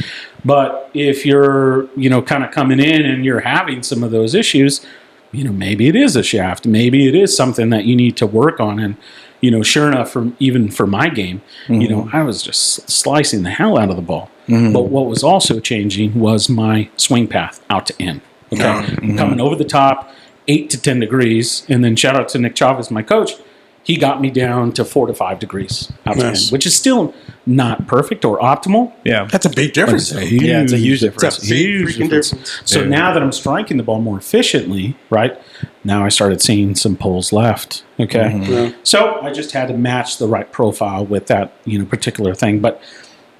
But if you're kind of coming in and you're having some of those issues, maybe it is a shaft, maybe it is something that you need to work on. And sure enough, for my game, I was just slicing the hell out of the ball. But what was also changing was my swing path out to in. Okay, coming over the top. 8 to 10 degrees, and then shout out to Nick Chavez, my coach. He got me down to 4 to 5 degrees out to end, which is still not perfect or optimal. Yeah, that's a big difference. It's a huge difference. It's a big difference. So now that I'm striking the ball more efficiently, right now I started seeing some pulls left. Okay, so I just had to match the right profile with that particular thing. But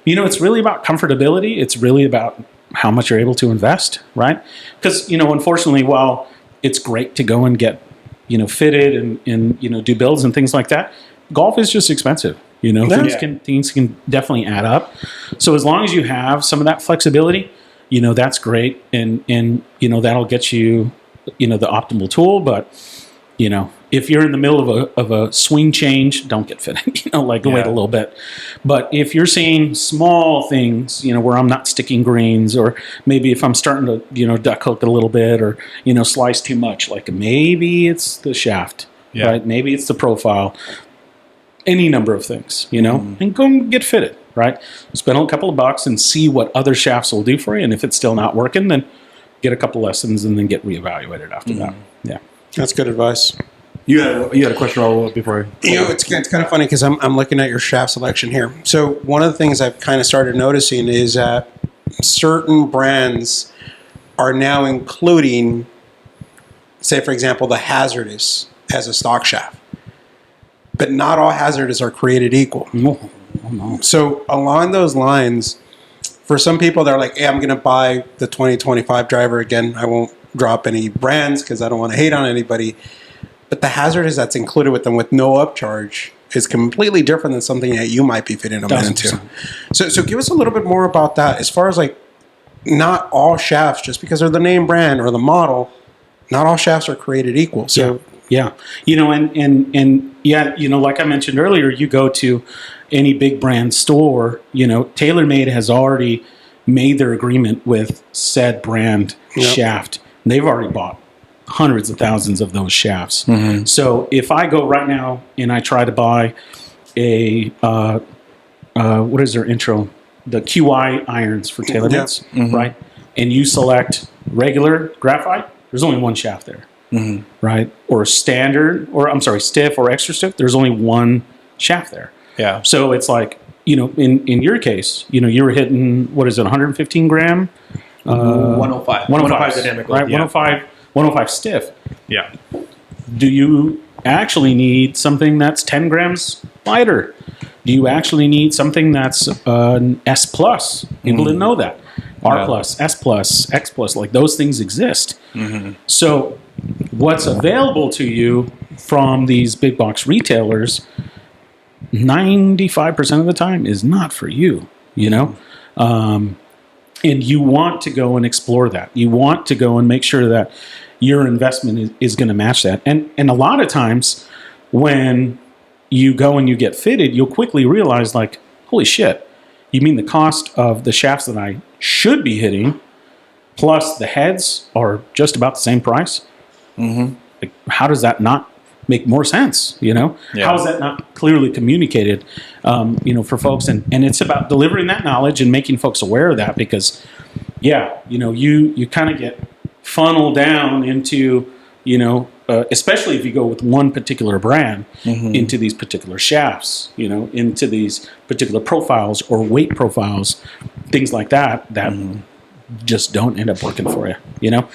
it's really about comfortability. It's really about how much you're able to invest, right? Because unfortunately, while it's great to go and get, fitted and do builds and things like that, golf is just expensive. Things can definitely add up. So as long as you have some of that flexibility, that's great. And that'll get you, the optimal tool. But, if you're in the middle of a swing change, don't get fitted, wait a little bit. But if you're seeing small things, where I'm not sticking greens, or maybe if I'm starting to, duck hook a little bit or, slice too much, like maybe it's the shaft, right? Maybe it's the profile, any number of things, and go and get fitted, right? Spend a couple of bucks and see what other shafts will do for you. And if it's still not working, then get a couple lessons and then get reevaluated after that. Yeah. That's good advice. You had a question, Raul, before it's kind of funny because I'm looking at your shaft selection here. So one of the things I've kind of started noticing is that certain brands are now including, say, for example, the hazardous as a stock shaft. But not all hazardous are created equal. No. So along those lines, for some people, they're like, hey, I'm going to buy the 2025 driver again. I won't drop any brands because I don't want to hate on anybody. But the hazardous that's included with them with no upcharge is completely different than something that you might be fitting them into. So give us a little bit more about that. As far as not all shafts, just because they're the name brand or the model, not all shafts are created equal. So yeah. Like I mentioned earlier, you go to any big brand store, TaylorMade has already made their agreement with said brand shaft. They've already bought hundreds of thousands of those shafts. So if I go right now and I try to buy a what is their intro? The QI irons for TaylorMade, right? And you select regular graphite, there's only one shaft there, right? Or standard, stiff or extra stiff, there's only one shaft there. Yeah. So it's like, in your case, you were hitting, 115 gram? 105. 105 dynamic. Right, 105 stiff. Yeah. Do you actually need something that's 10 grams lighter? Do you actually need something that's an S plus? People didn't know that. R plus, S plus, X plus, like those things exist. So what's available to you from these big box retailers, 95% of the time is not for you, you know? And you want to go and explore that. You want to go and make sure that your investment is going to match that. And a lot of times when you go and you get fitted, you'll quickly realize, like, holy shit, you mean the cost of the shafts that I should be hitting plus the heads are just about the same price? Like, how does that not make more sense? You know, how is that not clearly communicated, you know, for folks? And it's about delivering that knowledge and making folks aware of that, because you know, you kind of get funneled down into, you know, especially if you go with one particular brand, into these particular shafts, you know, into these particular profiles or weight profiles, things like that, that just don't end up working for you, you know?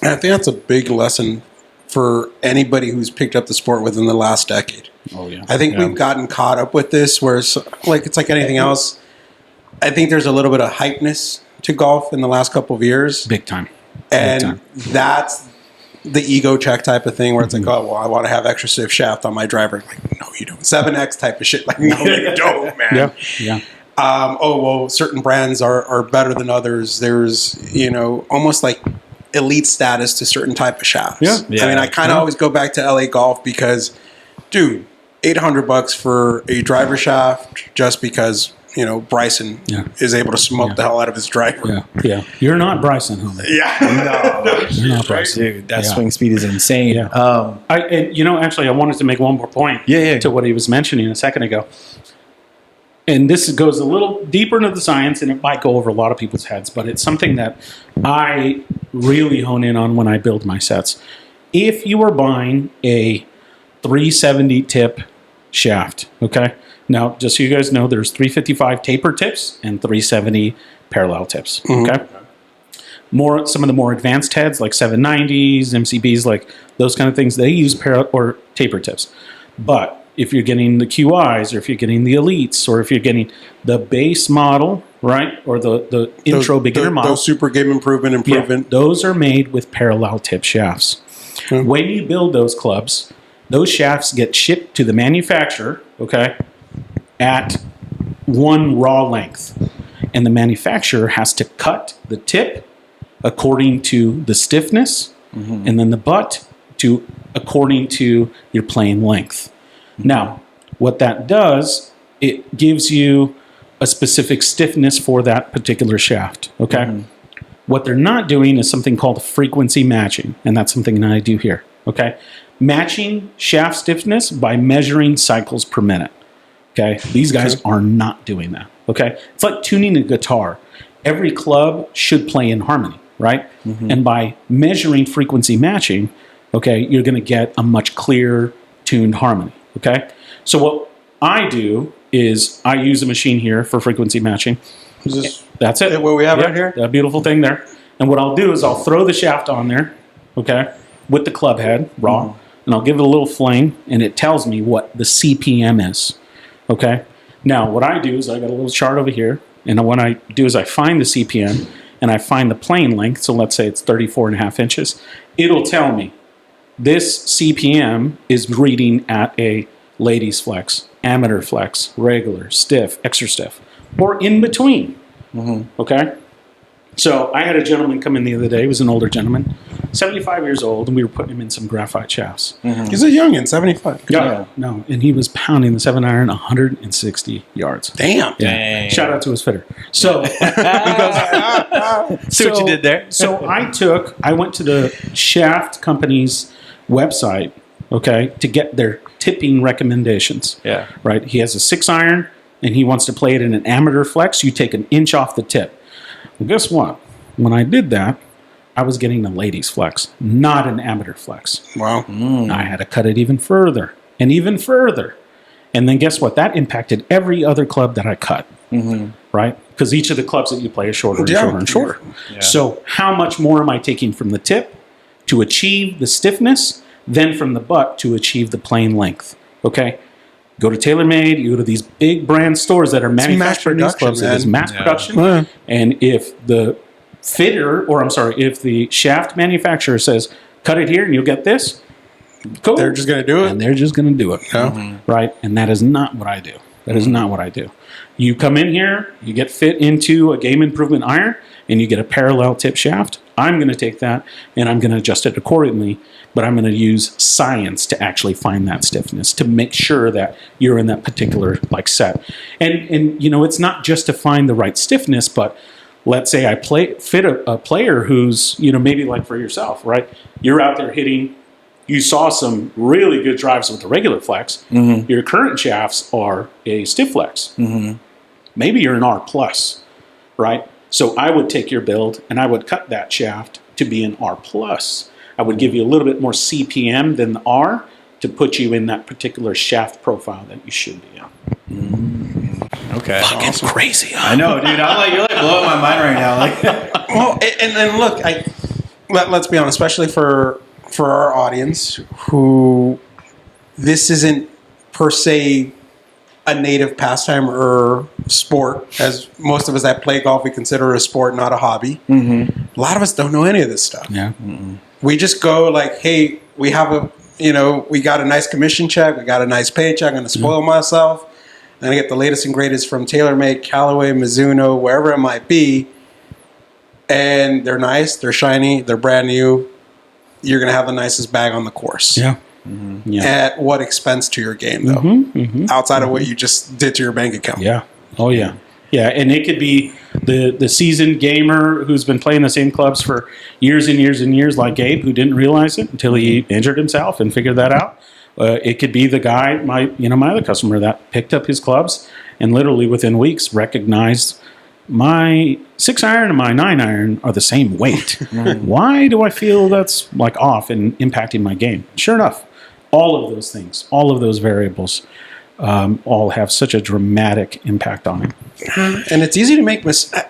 And I think that's a big lesson for anybody who's picked up the sport within the last decade. Oh, yeah. I think we've gotten caught up with this where it's like anything else. I think there's a little bit of hypeness to golf in the last couple of years. Big time. And that's the ego check type of thing where it's like, oh, well, I want to have extra stiff shaft on my driver. Like, no, you don't. 7X type of shit. Like, no, you don't, man. Yeah. Oh, well, certain brands are better than others. There's, you know, almost like elite status to certain type of shafts. I mean, I kind of always go back to LA Golf because, dude, $800 for a driver shaft just because, you know, Bryson is able to smoke the hell out of his driver. You're not Bryson, homie. No. You're not Bryson. Dude, that swing speed is insane. And, you know, actually, I wanted to make one more point to what he was mentioning a second ago. And this goes a little deeper into the science, and it might go over a lot of people's heads, but it's something that I really hone in on when I build my sets. If you are buying a 370 tip shaft, okay? Now, just so you guys know, there's 355 taper tips and 370 parallel tips, okay? Some of the more advanced heads, like 790s, MCBs, like those kind of things, they use or taper tips. But if you're getting the QIs, or if you're getting the elites, or if you're getting the base model, right, or the intro beginner model, those super game improvement, those are made with parallel tip shafts. When you build those clubs, those shafts get shipped to the manufacturer, okay, at one raw length, and the manufacturer has to cut the tip according to the stiffness, and then the butt according to your plane length. Now, what that does, it gives you a specific stiffness for that particular shaft, okay? What they're not doing is something called frequency matching, and that's something that I do here, okay? Matching shaft stiffness by measuring cycles per minute, okay? These guys are not doing that, okay? It's like tuning a guitar. Every club should play in harmony, right? And by measuring frequency matching, okay, you're going to get a much clearer tuned harmony. Okay, so what I do is I use a machine here for frequency matching. That's it. What we have right here? That beautiful thing there. And what I'll do is I'll throw the shaft on there, okay, with the club head, raw, and I'll give it a little fling, and it tells me what the CPM is, okay? Now, what I do is I got a little chart over here, and what I do is I find the CPM, and I find the plane length, so let's say it's 34.5 inches. It'll tell me this CPM is reading at a ladies flex, amateur flex, regular, stiff, extra stiff, or in between. Okay? So I had a gentleman come in the other day. He was an older gentleman, 75 years old, and we were putting him in some graphite shafts. He's a youngin', 75. No, and he was pounding the 7-iron 160 yards. Damn. Shout out to his fitter. So, See what you did there. So I went to the shaft company's website, okay, to get their tipping recommendations. Right? He has a 6-iron, and he wants to play it in an amateur flex. You take an inch off the tip. Well, guess what? When I did that, I was getting a ladies flex, not an amateur flex. Wow. I had to cut it even further and even further. And then guess what? That impacted every other club that I cut, right? Because each of the clubs that you play is shorter and shorter and shorter. So how much more am I taking from the tip to achieve the stiffness, then from the butt to achieve the plane length, okay? Go to TaylorMade, you go to these big brand stores that are manufacturing these clubs. It is mass production. Yeah. And if the if the shaft manufacturer says, cut it here and you'll get this, cool. They're just going to do it. And they're just going to do it. Right? And that is not what I do. That is not what I do. You come in here, you get fit into a game improvement iron, and you get a parallel tip shaft. I'm going to take that and I'm going to adjust it accordingly, but I'm going to use science to actually find that stiffness to make sure that you're in that particular set. And you know, it's not just to find the right stiffness, but let's say I fit a player who's, you know, maybe like for yourself, right? You're out there hitting, you saw some really good drives with the regular flex. Your current shafts are a stiff flex. Maybe you're an R+, right? So I would take your build and I would cut that shaft to be an R+. I would give you a little bit more CPM than the R to put you in that particular shaft profile that you should be in. Okay. Fucking awesome. Crazy, huh? I know, dude. You're like blowing my mind right now. Well, and then look, let's be honest, especially for our audience who this isn't per se a native pastime or sport, as most of us that play golf we consider a sport, not a hobby. A lot of us don't know any of this stuff. We just go like, hey, we have we got a nice commission check, we got a nice paycheck, I'm going to spoil myself, and I get the latest and greatest from TaylorMade, Callaway, Mizuno, wherever it might be, and they're nice, they're shiny, they're brand new. You're going to have the nicest bag on the course. At what expense to your game, though? Outside of what you just did to your bank account. Oh, yeah. Yeah, and it could be the seasoned gamer who's been playing the same clubs for years and years and years, like Gabe, who didn't realize it until he injured himself and figured that out. It could be the guy, my other customer, that picked up his clubs and literally within weeks recognized my 6-iron and my 9-iron are the same weight. Why do I feel that's off and impacting my game? Sure enough, all of those things, all of those variables, all have such a dramatic impact on it. And it's easy to make mistakes.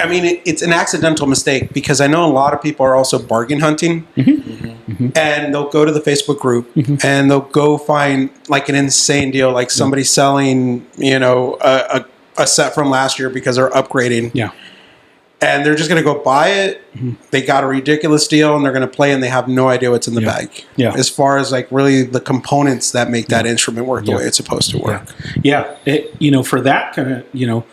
I mean, it's an accidental mistake because I know a lot of people are also bargain hunting, and they'll go to the Facebook group and they'll go find an insane deal, like somebody selling, a set from last year because they're upgrading. And they're just going to go buy it. They got a ridiculous deal and they're going to play and they have no idea what's in the bag. As far as really the components that make that instrument work the way it's supposed to work. For that kind of,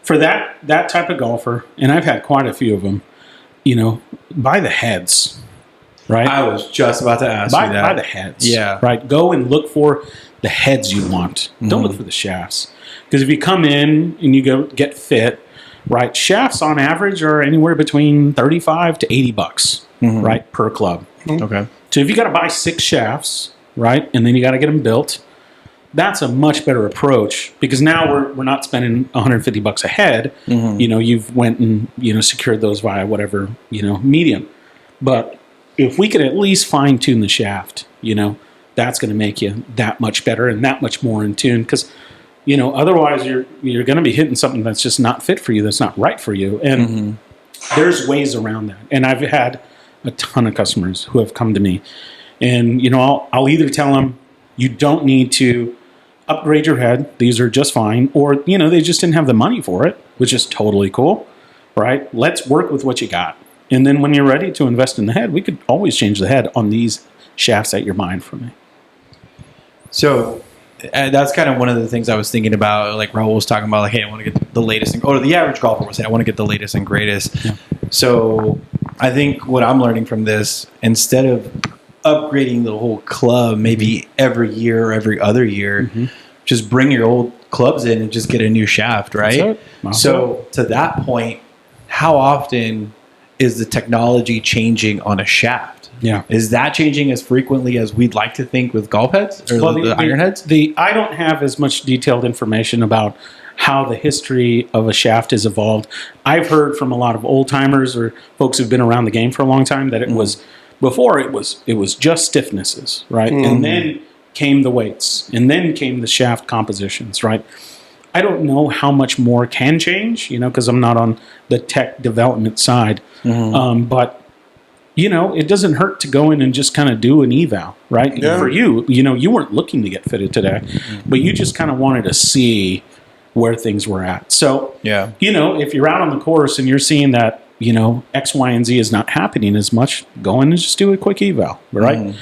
for that type of golfer, and I've had quite a few of them, buy the heads, right? I was just about to ask you that. Buy the heads. Right? Go and look for the heads you want. Don't look for the shafts. Because if you come in and you go get fit, right, shafts on average are anywhere between $35 to $80, right, per club. Okay. So if you got to buy 6 shafts, right, and then you got to get them built, that's a much better approach because now we're not spending $150 a head. You've went and secured those via whatever medium. But if we could at least fine tune the shaft, that's going to make you that much better and that much more in tune because. Otherwise you're going to be hitting something that's just not fit for you, that's not right for you. And there's ways around that. And I've had a ton of customers who have come to me and, I'll either tell them you don't need to upgrade your head. These are just fine. Or, they just didn't have the money for it, which is totally cool, right? Let's work with what you got. And then when you're ready to invest in the head, we could always change the head on these shafts that you're buying from me. So... And that's kind of one of the things I was thinking about, like Raul was talking about, hey, I want to get the latest, or the average golfer would say, I want to get the latest and greatest. So I think what I'm learning from this, instead of upgrading the whole club maybe every year or every other year, just bring your old clubs in and just get a new shaft, right? So to that point, how often is the technology changing on a shaft? Is that changing as frequently as we'd like to think with golf heads or the iron heads? I don't have as much detailed information about how the history of a shaft has evolved. I've heard from a lot of old timers or folks who've been around the game for a long time that it was before it was just stiffnesses, right? And then came the weights, and then came the shaft compositions, right? I don't know how much more can change, because I'm not on the tech development side, but it doesn't hurt to go in and just kind of do an eval, right? Yeah. For you, you weren't looking to get fitted today, but you just kind of wanted to see where things were at. So, if you're out on the course and you're seeing that, X, Y, and Z is not happening as much, go in and just do a quick eval, right?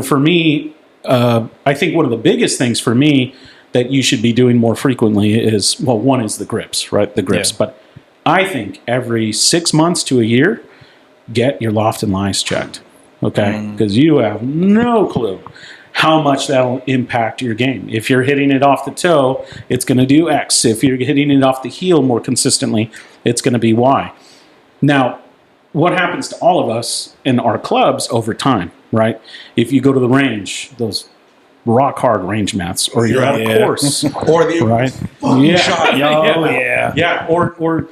For me, I think one of the biggest things for me that you should be doing more frequently is, well, one is the grips, right? The grips. Yeah. But I think every 6 months to a year, get your loft and lies checked, okay? Because you have no clue how much that'll impact your game. If you're hitting it off the toe, it's going to do X. If you're hitting it off the heel more consistently, it's going to be Y. Now, what happens to all of us in our clubs over time, right? If you go to the range, those rock hard range mats, or you're at a course, or the right? shot. Yeah. Or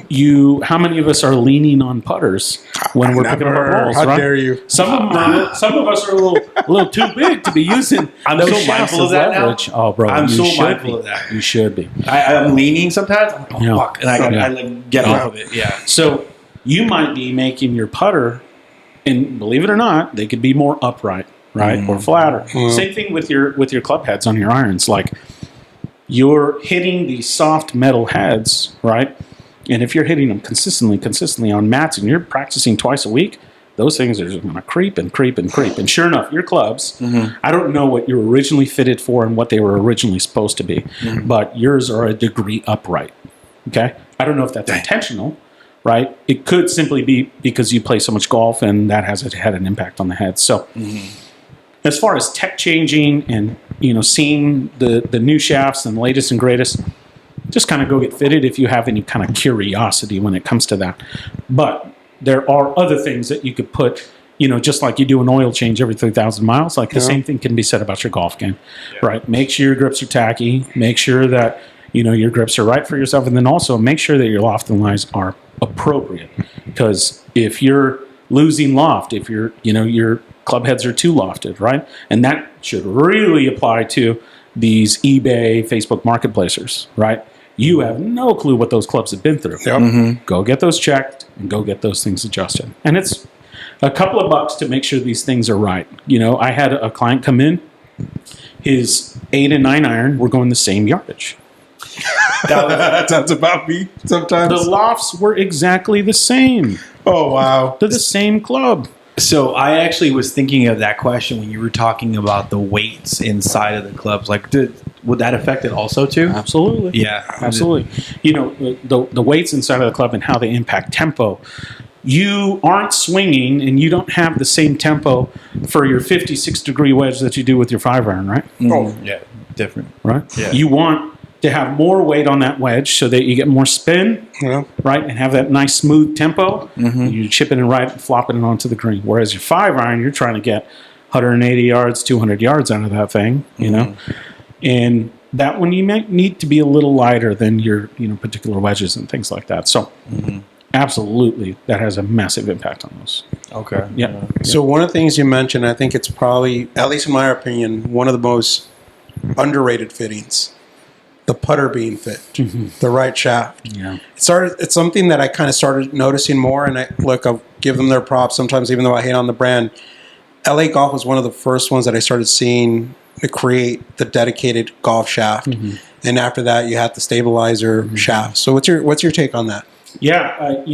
you. How many of us are leaning on putters when we're picking up our balls? How right? dare you? Some of us are a little too big to be using. I'm so mindful of that leverage. now. Oh, bro, I'm you so should mindful be. of that. You should be. I'm leaning sometimes. I'm like, oh, Yeah. fuck. And I like get off of it. Yeah. So you might be making your putter, and believe it or not, they could be more upright, right, or flatter. Same thing with your club heads on your irons. Like, you're hitting these soft metal heads, right? And if you're hitting them consistently on mats, and you're practicing twice a week, those things are just going to creep and creep and creep. And sure enough, your clubs, I don't know what you were originally fitted for and what they were originally supposed to be, but yours are a degree upright. Okay, I don't know if that's intentional. Right? It could simply be because you play so much golf and that has had an impact on the head. So as far as tech changing and, seeing the new shafts and the latest and greatest, just kind of go get fitted if you have any kind of curiosity when it comes to that. But there are other things that you could put, just like you do an oil change every 3,000 miles, like the same thing can be said about your golf game, right? Make sure your grips are tacky. Make sure that, your grips are right for yourself. And then also make sure that your loft and lies are appropriate, because if you're losing loft, if your club heads are too lofted, right, and that should really apply to these eBay, Facebook marketplaces, right? You have no clue what those clubs have been through. Go get those checked and go get those things adjusted, and it's a couple of bucks to make sure these things are right. I had a client come in, his 8 and 9 iron were going the same yardage. That sounds about me sometimes. The lofts were exactly the same. Oh, wow. They're the same club. So I actually was thinking of that question when you were talking about the weights inside of the clubs. Like, would that affect it also too? Absolutely. Yeah. Absolutely. The weights inside of the club and how they impact tempo. You aren't swinging and you don't have the same tempo for your 56-degree wedge that you do with your 5-iron, right? Oh, yeah. Different. Right? Yeah. You want to have more weight on that wedge so that you get more spin, right, and have that nice smooth tempo. You're chipping it right and flopping it onto the green. Whereas your 5-iron, you're trying to get 180 yards, 200 yards out of that thing, And that one you might need to be a little lighter than your particular wedges and things like that. So absolutely, that has a massive impact on those. Okay. Yeah. So one of the things you mentioned, I think it's probably, at least in my opinion, one of the most underrated fittings. The putter being fit, the right shaft. Yeah. It's something that I kind of started noticing more, and I'll give them their props sometimes, even though I hate on the brand. LA Golf was one of the first ones that I started seeing to create the dedicated golf shaft, and after that, you had the stabilizer shaft. So what's your take on that? Yeah,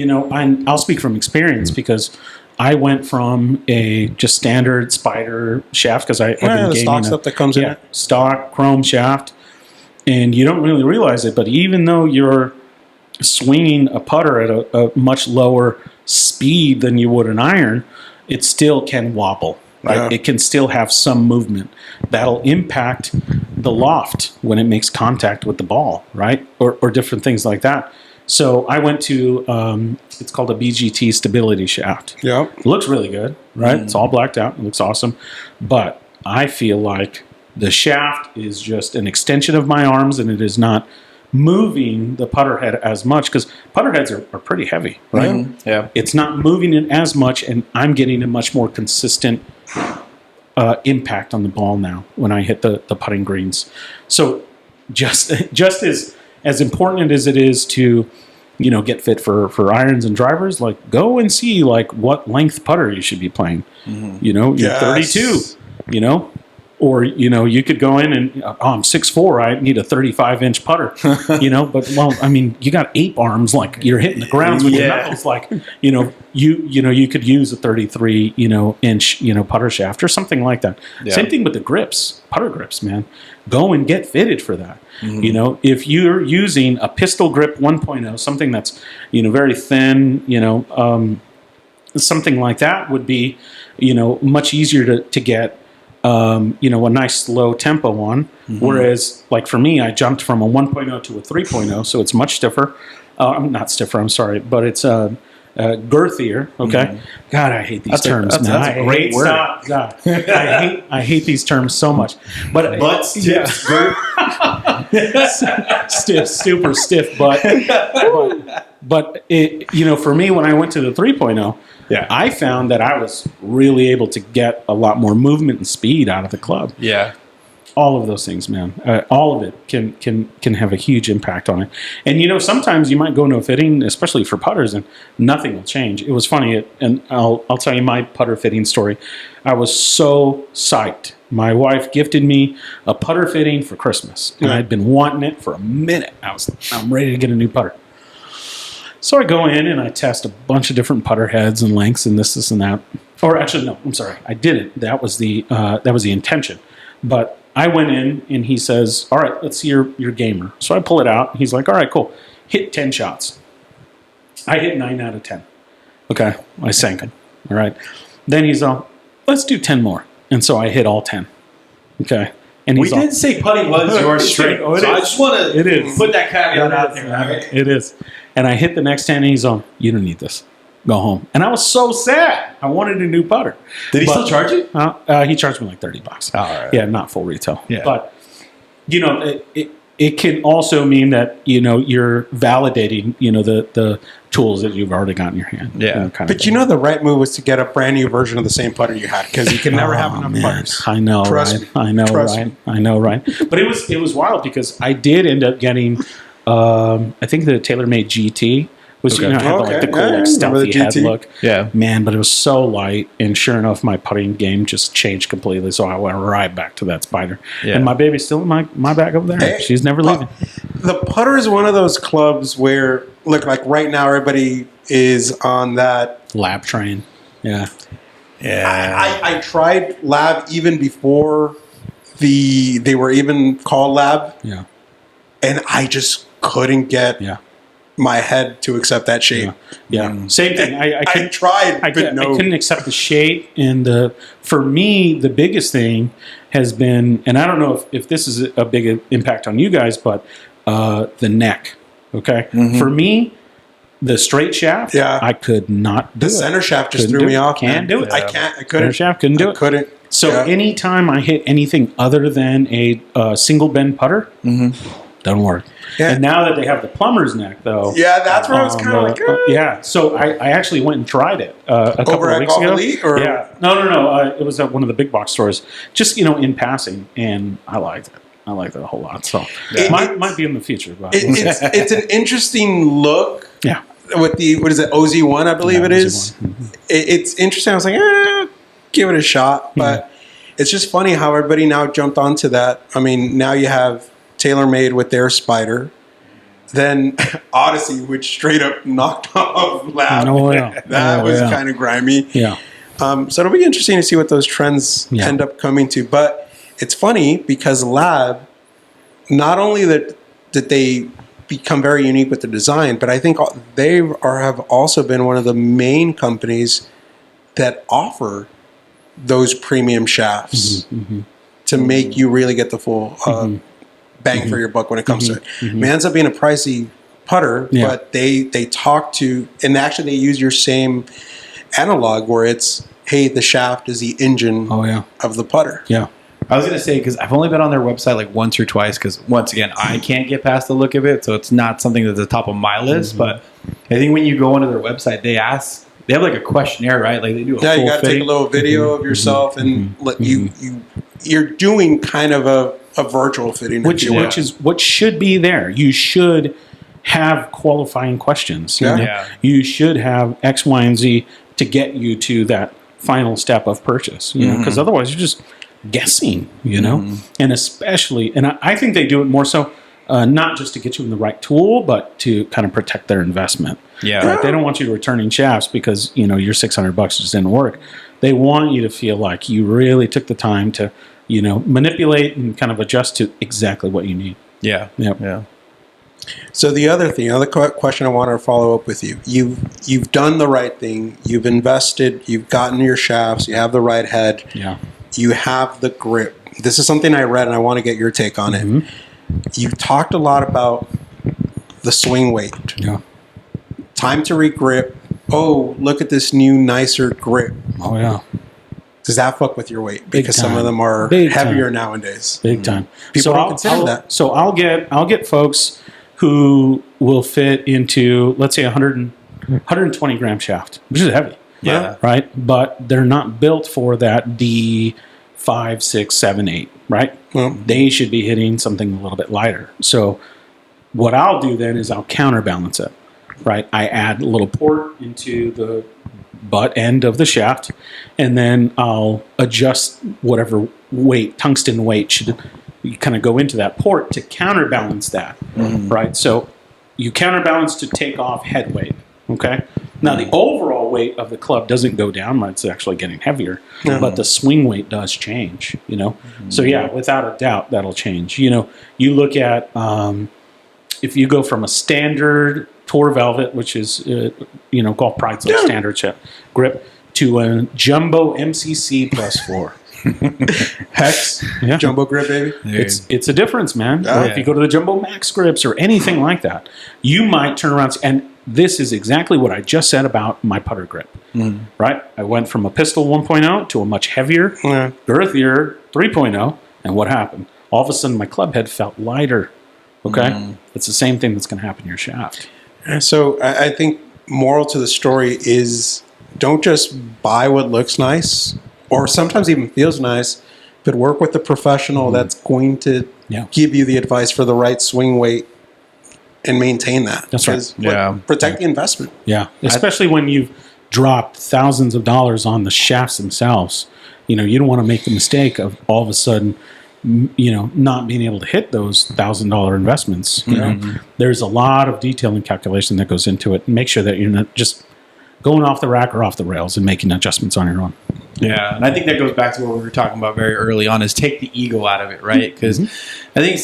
I'll speak from experience because I went from a just standard spider shaft because I've been the stock stuff that comes in it. Stock chrome shaft. And you don't really realize it, but even though you're swinging a putter at a much lower speed than you would an iron, it still can wobble, right? Yeah. It can still have some movement. That'll impact the loft when it makes contact with the ball, right? Or different things like that. So I went to, it's called a BGT stability shaft. Yeah. It looks really good, right? It's all blacked out. It looks awesome. But I feel like the shaft is just an extension of my arms, and it is not moving the putter head as much because putter heads are pretty heavy, right? Yeah. It's not moving it as much, and I'm getting a much more consistent impact on the ball now when I hit the putting greens. So just as important as it is to get fit for irons and drivers, like go and see like what length putter you should be playing. You're 32, or you could go in and I'm 6'4", I need a 35-inch putter, But you got ape arms, like you're hitting the grounds with your knuckles, like you could use a 33 inch putter shaft or something like that. Same thing with the grips, putter grips, man. Go and get fitted for that. If you're using a pistol grip 1.0, something that's very thin, something like that would be much easier to get. A nice low tempo on. Whereas, like for me, I jumped from a 1.0 to a 3.0, so it's much stiffer. Not stiffer, I'm sorry, but it's girthier. Okay, God, I hate these terms. That's a great word. God, I hate these terms so much. But stiff, stiff, super stiff. But it, for me, when I went to the 3.0. Yeah, I found that I was really able to get a lot more movement and speed out of the club. Yeah, all of those things, man. All of it can have a huge impact on it. And sometimes you might go into a fitting, especially for putters, and nothing will change. It was funny, and I'll tell you my putter fitting story. I was so psyched. My wife gifted me a putter fitting for Christmas, and I'd been wanting it for a minute. I'm ready to get a new putter. So I go in and I test a bunch of different putter heads and lengths and this and that. Or actually, no, I'm sorry, I didn't. That was the intention. But I went in and he says, "All right, let's see your gamer." So I pull it out. He's like, "All right, cool. Hit 10 shots." I hit 9 out of 10. Okay, I sank him. All right. Then he's all, "Let's do 10 more." And so I hit all 10. Okay. And we didn't say putting was your strength. So I just want to put that caveat out there. Right? It is. And I hit the next 10 and he's on, "You don't need this. Go home." And I was so sad. I wanted a new putter. Did he still charge you? He charged me like $30. All right. Yeah, not full retail. Yeah. But, it can also mean that, you're validating, the tools that you've already got in your hand. Yeah. But the right move was to get a brand new version of the same putter you had, because you can never have enough putters. I know, Trust right? me. I know, Trust right? I know, right? But it was wild because I did end up getting, I think the TaylorMade GT was, had like the cool, like, stealthy head look. Yeah. Man, but it was so light, and sure enough, my putting game just changed completely. So I went right back to that Spider. Yeah. And my baby's still in my bag over there. Hey, she's never leaving. The putter is one of those clubs where, look, like right now, everybody is on that lab train. Yeah. Yeah. I tried lab even before they were even called lab. Yeah. And I just couldn't get my head to accept that shape. Yeah. Same thing. I tried, I couldn't accept the shape. And for me, the biggest thing has been, and I don't know if this is a big impact on you guys, but the neck. Okay. Mm-hmm. For me, the straight shaft, I could not do it. The center shaft just threw me off. Can't do it. I couldn't. Center shaft couldn't do it. Couldn't. So anytime I hit anything other than a single bend putter, doesn't work. Yeah. And now that they have the plumber's neck, though, that's where I was kind of like, So I actually went and tried it a couple of weeks ago. Elite, or? Yeah, no. It was at one of the big box stores, just in passing, and I liked it. I liked it a whole lot. So it might be in the future. But it's an interesting look. Yeah. With the what is it, OZ1? I believe it is. Mm-hmm. It's interesting. I was like, give it a shot. But it's just funny how everybody now jumped onto that. I mean, now you have TaylorMade with their Spider, then Odyssey, which straight up knocked off Lab. That was kind of grimy. Yeah. So it'll be interesting to see what those trends end up coming to. But it's funny because Lab, not only that they become very unique with the design, but I think they have also been one of the main companies that offer those premium shafts to make you really get the full bang for your buck when it comes to it. It ends up being a pricey putter, but they talk to, and actually they use your same analog where it's, hey, the shaft is the engine of the putter. Yeah. I was going to say, because I've only been on their website like once or twice, because once again, I can't get past the look of it, so it's not something that's at the top of my list, but I think when you go onto their website, they have like a questionnaire, right? Like they do a full you got to take a little video of yourself and let you're doing kind of a virtual fitting. Which is what should be there. You should have qualifying questions. You know? Yeah. You should have X, Y, and Z to get you to that final step of purchase, you know, because otherwise you're just guessing, you know, and especially, and I think they do it more so, not just to get you in the right tool, but to kind of protect their investment. Yeah. Right? They don't want you returning shafts because, you know, your $600 just didn't work. They want you to feel like you really took the time to, you know, manipulate and kind of adjust to exactly what you need. Yeah. Yep. Yeah. So the other question I want to follow up with you. You've done the right thing. You've invested. You've gotten your shafts. You have the right head. Yeah. You have the grip. This is something I read, and I want to get your take on it. You've talked a lot about the swing weight. Yeah. Time to regrip. Oh, look at this new, nicer grip. Oh, yeah. Does that fuck with your weight? Because some time. of them are Big heavier time. nowadays. Big time. People don't consider that. So I'll get folks who will fit into, let's say, 120 gram shaft, which is heavy. Yeah. Right? But they're not built for that D5, 6, 7, 8, right? Well, They should be hitting something a little bit lighter. So what I'll do then is I'll counterbalance it, right? I add a little port into the butt end of the shaft, and then I'll adjust whatever weight, tungsten weight, should kind of go into that port to counterbalance that, right? So you counterbalance to take off head weight, okay? Now, the overall weight of the club doesn't go down. It's actually getting heavier, but the swing weight does change, you know? So, yeah, without a doubt, that'll change. You know, you look at if you go from a standard Tour Velvet, which is, you know, Golf Pride's standard grip, to a Jumbo MCC +4. Hex, jumbo grip, baby. It's a difference, man. Oh, or if you go to the Jumbo Max grips or anything like that, you might turn around and this is exactly what I just said about my putter grip, right? I went from a pistol 1.0 to a much heavier, girthier 3.0, and what happened? All of a sudden, my club head felt lighter. Okay, it's the same thing that's going to happen in your shaft. So I think moral to the story is don't just buy what looks nice or sometimes even feels nice, but work with a professional that's going to give you the advice for the right swing weight and maintain that. That's right. Protect the investment. Yeah, especially when you've dropped thousands of dollars on the shafts themselves. You know, you don't want to make the mistake of all of a sudden, you know, not being able to hit those $1,000 investments. You know, there's a lot of detail and calculation that goes into it. Make sure that you're not just going off the rack or off the rails and making adjustments on your own. Yeah, and I think that goes back to what we were talking about very early on: is take the ego out of it, right? Because I think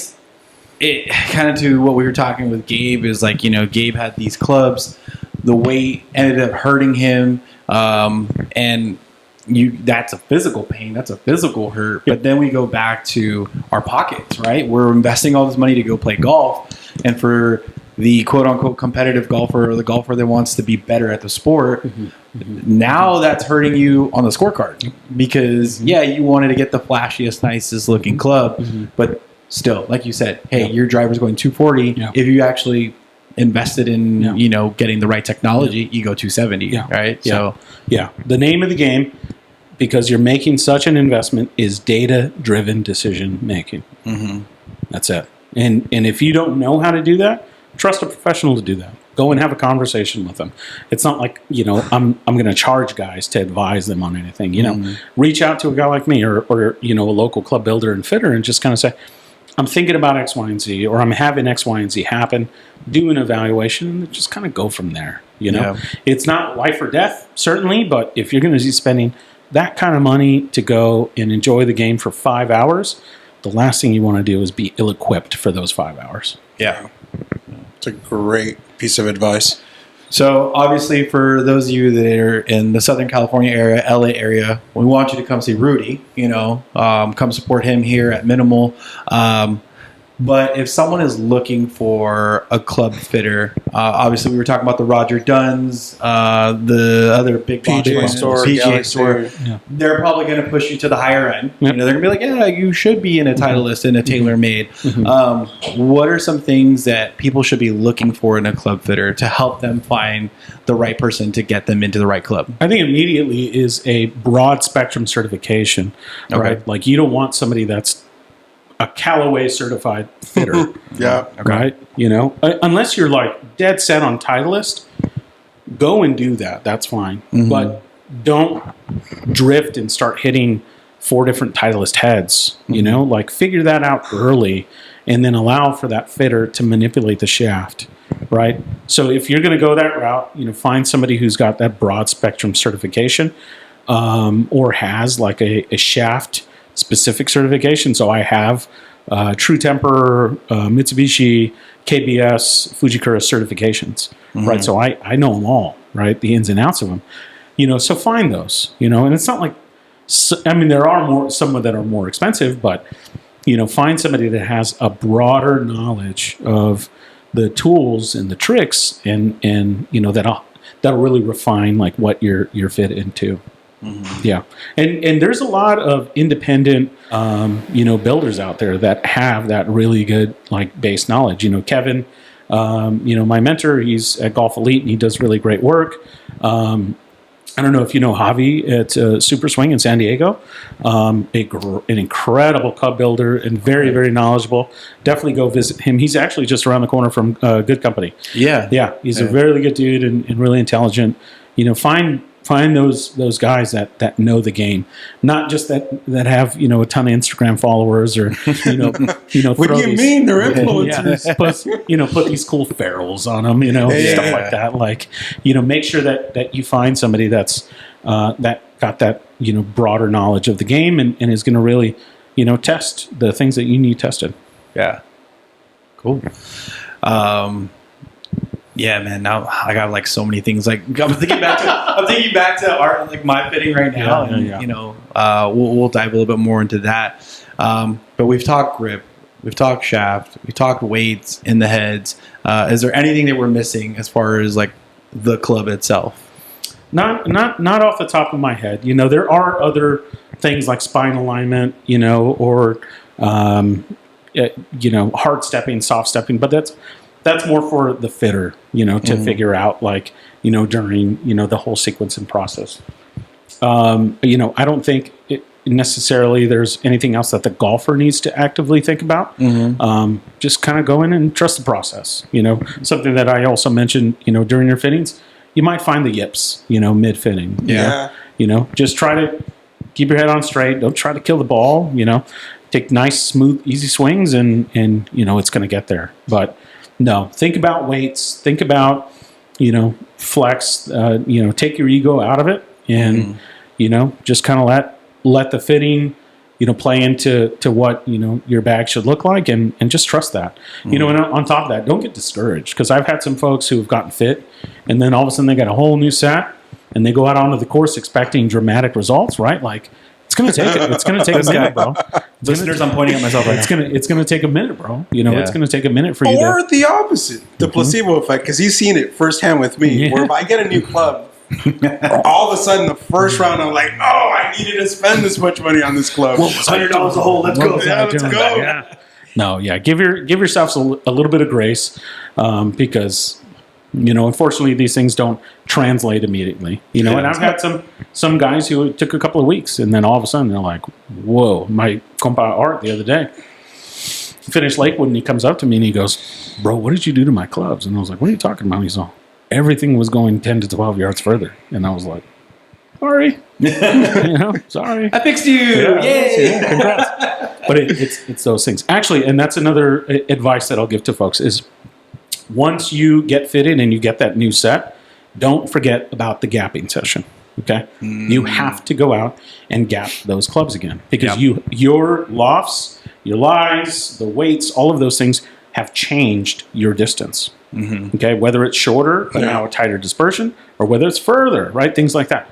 it kind of to what we were talking with Gabe is like, you know, Gabe had these clubs, the weight ended up hurting him, and that's a physical pain, that's a physical hurt. But then we go back to our pockets, right? We're investing all this money to go play golf, and for the quote-unquote competitive golfer or the golfer that wants to be better at the sport, now that's hurting you on the scorecard because, you wanted to get the flashiest, nicest looking club, but still, like you said, hey, your driver's going 240. If you actually invested in, you know, getting the right technology, you go 270, right? So, the name of the game, because you're making such an investment, is data-driven decision making. That's it. And if you don't know how to do that, trust a professional to do that. Go and have a conversation with them. It's not like, you know, I'm going to charge guys to advise them on anything. You know, reach out to a guy like me or you know, a local club builder and fitter and just kind of say, I'm thinking about X, Y, and Z, or I'm having X, Y, and Z happen. Do an evaluation and just kind of go from there. You know, it's not life or death, certainly, but if you're going to be spending that kind of money to go and enjoy the game for 5 hours, the last thing you want to do is be ill-equipped for those 5 hours. Yeah. It's a great piece of advice. So obviously for those of you that are in the Southern California area, LA area, we want you to come see Rudy, you know, come support him here at Minimal. But if someone is looking for a club fitter, obviously we were talking about the Roger Dunn's, the other big PGA Store, they're probably going to push you to the higher end. You know, they're going to be like, yeah, you should be in a Titleist and a TaylorMade. What are some things that people should be looking for in a club fitter to help them find the right person to get them into the right club? I think immediately is a broad spectrum certification, right? Like you don't want somebody that's a Callaway certified fitter. Yeah. Right. You know, unless you're like dead set on Titleist, go and do that. That's fine. But don't drift and start hitting 4 different Titleist heads. You know, like figure that out early, and then allow for that fitter to manipulate the shaft. Right. So if you're going to go that route, you know, find somebody who's got that broad spectrum certification, or has like a shaft specific certification. So I have True Temper, Mitsubishi, KBS, Fujikura certifications, right? So I know them all, right? The ins and outs of them, you know. So find those, you know. And it's not like, I mean, there are some that are more expensive, but you know, find somebody that has a broader knowledge of the tools and the tricks, and you know, that'll really refine like what you're fit into. Yeah, and there's a lot of independent, you know, builders out there that have that really good like base knowledge. You know, Kevin, you know, my mentor, he's at Golf Elite and he does really great work. I don't know if you know Javi at Super Swing in San Diego, an incredible club builder and very, very knowledgeable. Definitely go visit him. He's actually just around the corner from Good Company. Yeah, he's a really good dude and really intelligent. You know, find those guys that know the game, not just that have, you know, a ton of Instagram followers or you know what do you mean they're influencers? Put these cool ferrules on them, you know, stuff like that. Like, you know, make sure that you find somebody that's that got that, you know, broader knowledge of the game and is going to really, you know, test the things that you need tested. Yeah, cool. Yeah, man. Now I got like so many things. Like I'm thinking back to art, like my fitting right now, and you know, we'll dive a little bit more into that. But we've talked grip, we've talked shaft, we talked weights in the heads. Is there anything that we're missing as far as like the club itself? Not off the top of my head. You know, there are other things like spine alignment, you know, or you know, hard stepping, soft stepping, but that's more for the fitter, you know, to figure out, like, you know, during, you know, the whole sequencing process. You know, I don't think necessarily there's anything else that the golfer needs to actively think about. Just kind of go in and trust the process. You know, something that I also mentioned, you know, during your fittings, you might find the yips, you know, mid-fitting. Yeah. You know, just try to keep your head on straight. Don't try to kill the ball, you know. Take nice, smooth, easy swings and you know, it's going to get there. But no, think about weights. Think about, you know, flex. You know, take your ego out of it, and you know, just kind of let the fitting, you know, play into what, you know, your bag should look like, and just trust that. You know, and on top of that, don't get discouraged, because I've had some folks who have gotten fit, and then all of a sudden they got a whole new set, and they go out onto the course expecting dramatic results, right? Like, it's gonna take a minute, bro. Listeners, I'm pointing at myself right now. It's gonna take a minute, bro. You know, it's gonna take a minute for you. Or the opposite, the placebo effect, because you've seen it firsthand with me. Where if I get a new club, all of a sudden the first round I'm like, oh, I needed to spend this much money on this club. $100 a hole. Let's go. Yeah, let's go. Yeah. No, yeah. Give yourselves a little bit of grace, because, you know, unfortunately, these things don't translate immediately. You know, and I've had some guys who it took a couple of weeks, and then all of a sudden they're like, "Whoa!" My compa Art the other day finished Lakewood, and he comes up to me and he goes, "Bro, what did you do to my clubs?" And I was like, "What are you talking about?" He's all, "Everything was going 10 to 12 yards further," and I was like, "Sorry, you know, sorry, I fixed you. Yay! Yeah, congrats." But it's those things actually, and that's another advice that I'll give to folks is, once you get fitted and you get that new set, don't forget about the gapping session. Okay, you have to go out and gap those clubs again, because your lofts, your lies, the weights, all of those things have changed your distance. Okay, whether it's shorter but now a tighter dispersion, or whether it's further, right? Things like that.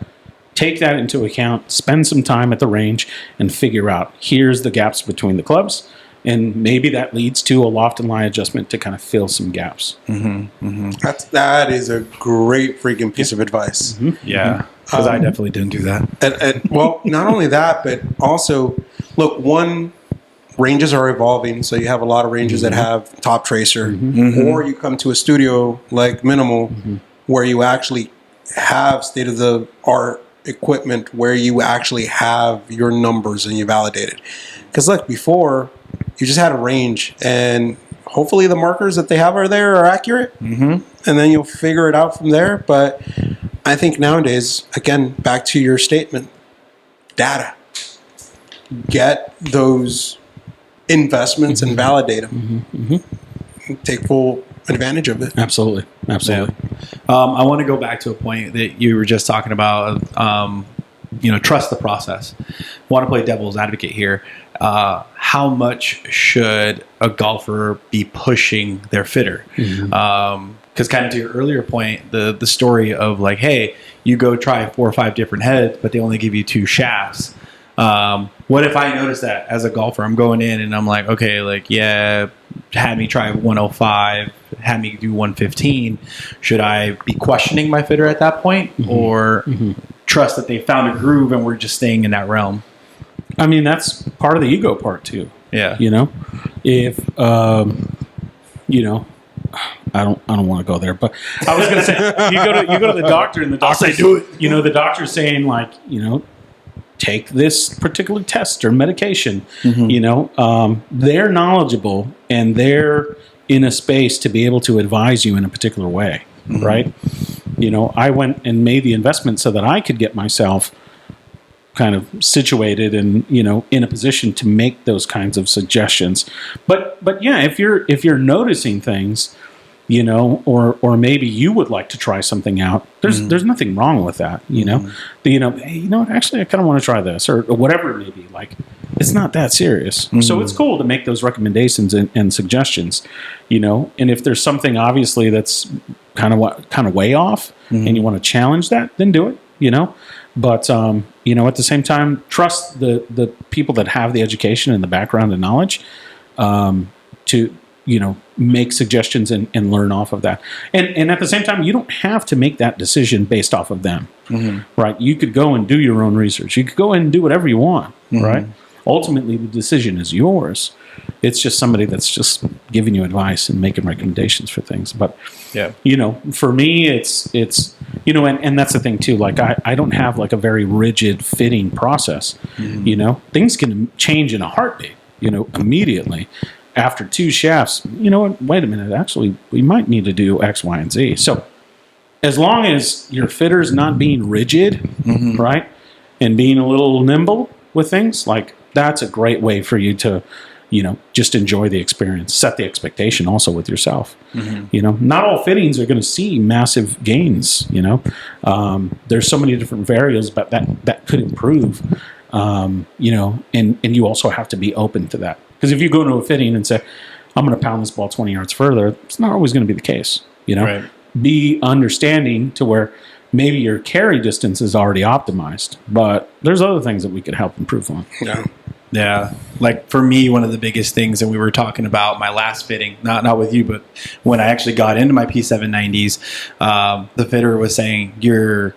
Take that into account. Spend some time at the range and figure out, here's the gaps between the clubs. And maybe that leads to a loft and lie adjustment to kind of fill some gaps. That is a great freaking piece of advice. Yeah, because I definitely didn't do that. And well, not only that, but also, look, ranges are evolving. So you have a lot of ranges that have top tracer, or you come to a studio like Minimal, where you actually have state of the art equipment, where you actually have your numbers and you validate it. Because like before, You just had a range, and hopefully the markers that they have are there are accurate, and then you'll figure it out from there. But I think nowadays, again, back to your statement, data. Get those investments and validate them. Take full advantage of it. Absolutely. Yeah. I want to go back to a point that you were just talking about. Trust the process. Want to play devil's advocate here. How much should a golfer be pushing their fitter? Because kind of to your earlier point, the story of like, hey, you go try 4 or 5 different heads, but they only give you 2 shafts. What if I notice that as a golfer, I'm going in and I'm like, okay, like, yeah, had me try 105, had me do 115. Should I be questioning my fitter at that point, or trust that they found a groove and we're just staying in that realm? I mean, that's part of the ego part too. Yeah. If I don't want to go there, but I was going to say you go to the doctor and the doctor say do it. The doctor's saying like, take this particular test or medication. They're knowledgeable and they're in a space to be able to advise you in a particular way, right? I went and made the investment so that I could get myself kind of situated and in a position to make those kinds of suggestions. But yeah, if you're noticing things, or maybe you would like to try something out, there's nothing wrong with that. Actually I kind of want to try this or whatever it may be. Like, it's not that serious. So it's cool to make those recommendations and suggestions, and if there's something obviously that's kind of way off and you want to challenge that, then do it, but at the same time, trust the people that have the education and the background and knowledge to make suggestions and learn off of that. And at the same time, you don't have to make that decision based off of them, right? You could go and do your own research. You could go and do whatever you want, right? Ultimately, the decision is yours. It's just somebody that's just giving you advice and making recommendations for things. But, for me, it's and that's the thing too. Like, I don't have like a very rigid fitting process. Things can change in a heartbeat, immediately. After 2 shafts, wait a minute, actually, we might need to do X, Y, and Z. So as long as your fitter's not being rigid, right, and being a little nimble with things, like, that's a great way for you to, just enjoy the experience, set the expectation also with yourself. Not all fittings are going to see massive gains, there's so many different variables, but that could improve, and you also have to be open to that. Because if you go into a fitting and say, I'm going to pound this ball 20 yards further, it's not always going to be the case. Right. Be understanding to where maybe your carry distance is already optimized, but there's other things that we could help improve on. Yeah. Like, for me, one of the biggest things, and we were talking about my last fitting, not with you, but when I actually got into my P790s, the fitter was saying, your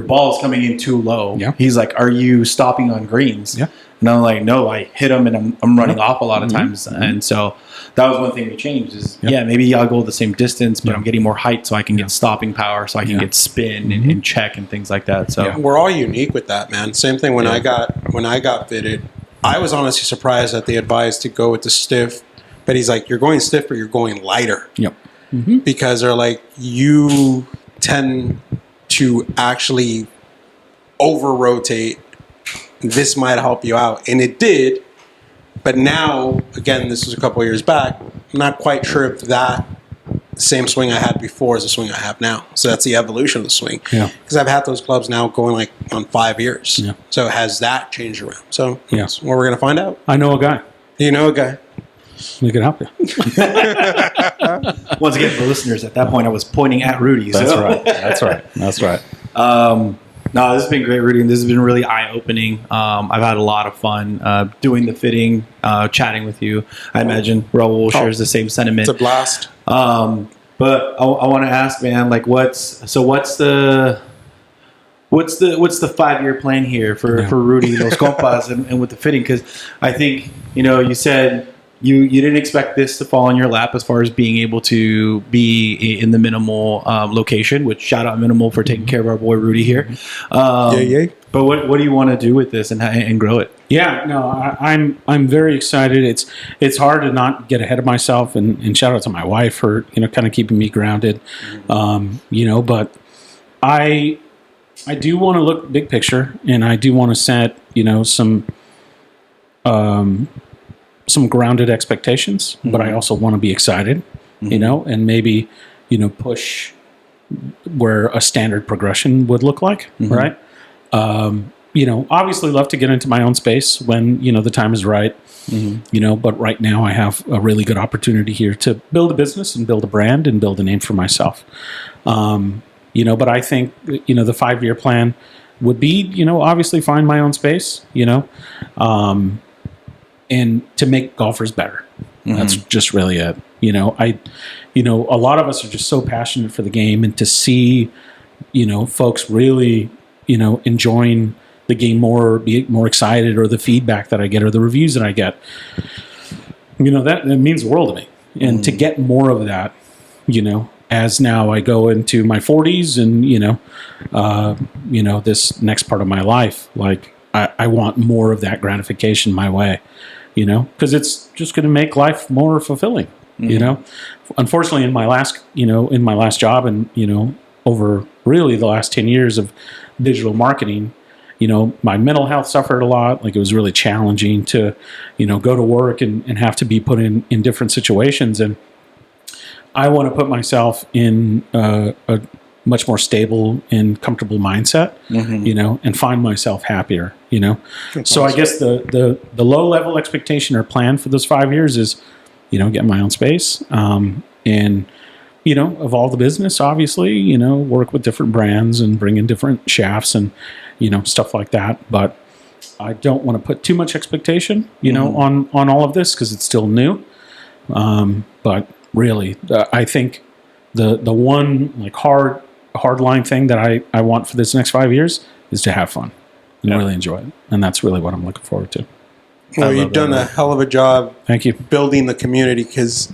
ball is coming in too low. Yeah. He's like, are you stopping on greens? Yeah. And I'm like, no, I hit them and I'm running off a lot of times. And so that was one thing we changed is, maybe I'll go the same distance, but I'm getting more height so I can get stopping power, so I can get spin and check and things like that. So we're all unique with that, man. Same thing when I got fitted. I was honestly surprised that they advised to go with the stiff, but he's like, you're going stiff, but you're going lighter. Because they're like, you tend to actually over-rotate. This might help you out. And it did. But now, again, this was a couple of years back, I'm not quite sure if that same swing I had before is the swing I have now. So that's the evolution of the swing. Because I've had those clubs now going like on 5 years. So has that changed around? So that's what we're going to find out. I know a guy. You know a guy. We can help you. Once again, for listeners, at that point I was pointing at Rudy. So. That's right. No, this has been great, Rudy, and this has been really eye-opening. I've had a lot of fun doing the fitting, chatting with you. I imagine Raul shares the same sentiment. It's a blast. But I want to ask, man, like, what's the 5-year plan here for Rudy Los Compas and with the fitting? Because I think you said you didn't expect this to fall in your lap as far as being able to be in the Minimal location, which shout out Minimal for taking care of our boy Rudy here. Yay. But what do you want to do with this and grow it? Yeah, no, I'm very excited. It's hard to not get ahead of myself, and shout out to my wife for kind of keeping me grounded. But I do want to look big picture, and I do want to set some grounded expectations, but I also want to be excited, and maybe push where a standard progression would look like, right? Obviously love to get into my own space when, the time is right, but right now I have a really good opportunity here to build a business and build a brand and build a name for myself. But I think, the 5-year plan would be, obviously find my own space, and to make golfers better. That's just really it. A lot of us are just so passionate for the game, and to see, folks really, enjoying the game more, be more excited, or the feedback that I get, or the reviews that I get, that means the world to me. And to get more of that, as now I go into my 40s and, this next part of my life, like I want more of that gratification my way, because it's just going to make life more fulfilling, Unfortunately, in my last job and, over really the last 10 years of digital marketing, my mental health suffered a lot. Like, it was really challenging to, go to work and have to be put in different situations. And I want to put myself in a much more stable and comfortable mindset, and find myself happier, So I guess the low level expectation or plan for those 5 years is, get my own space, and, evolve the business, obviously, work with different brands and bring in different shafts and, stuff like that. But I don't want to put too much expectation, on all of this, because it's still new. But really, I think the one like hard line thing that I want for this next 5 years is to have fun and really enjoy it. And that's really what I'm looking forward to. Well, you've done a hell of a job. Thank you. Building the community, because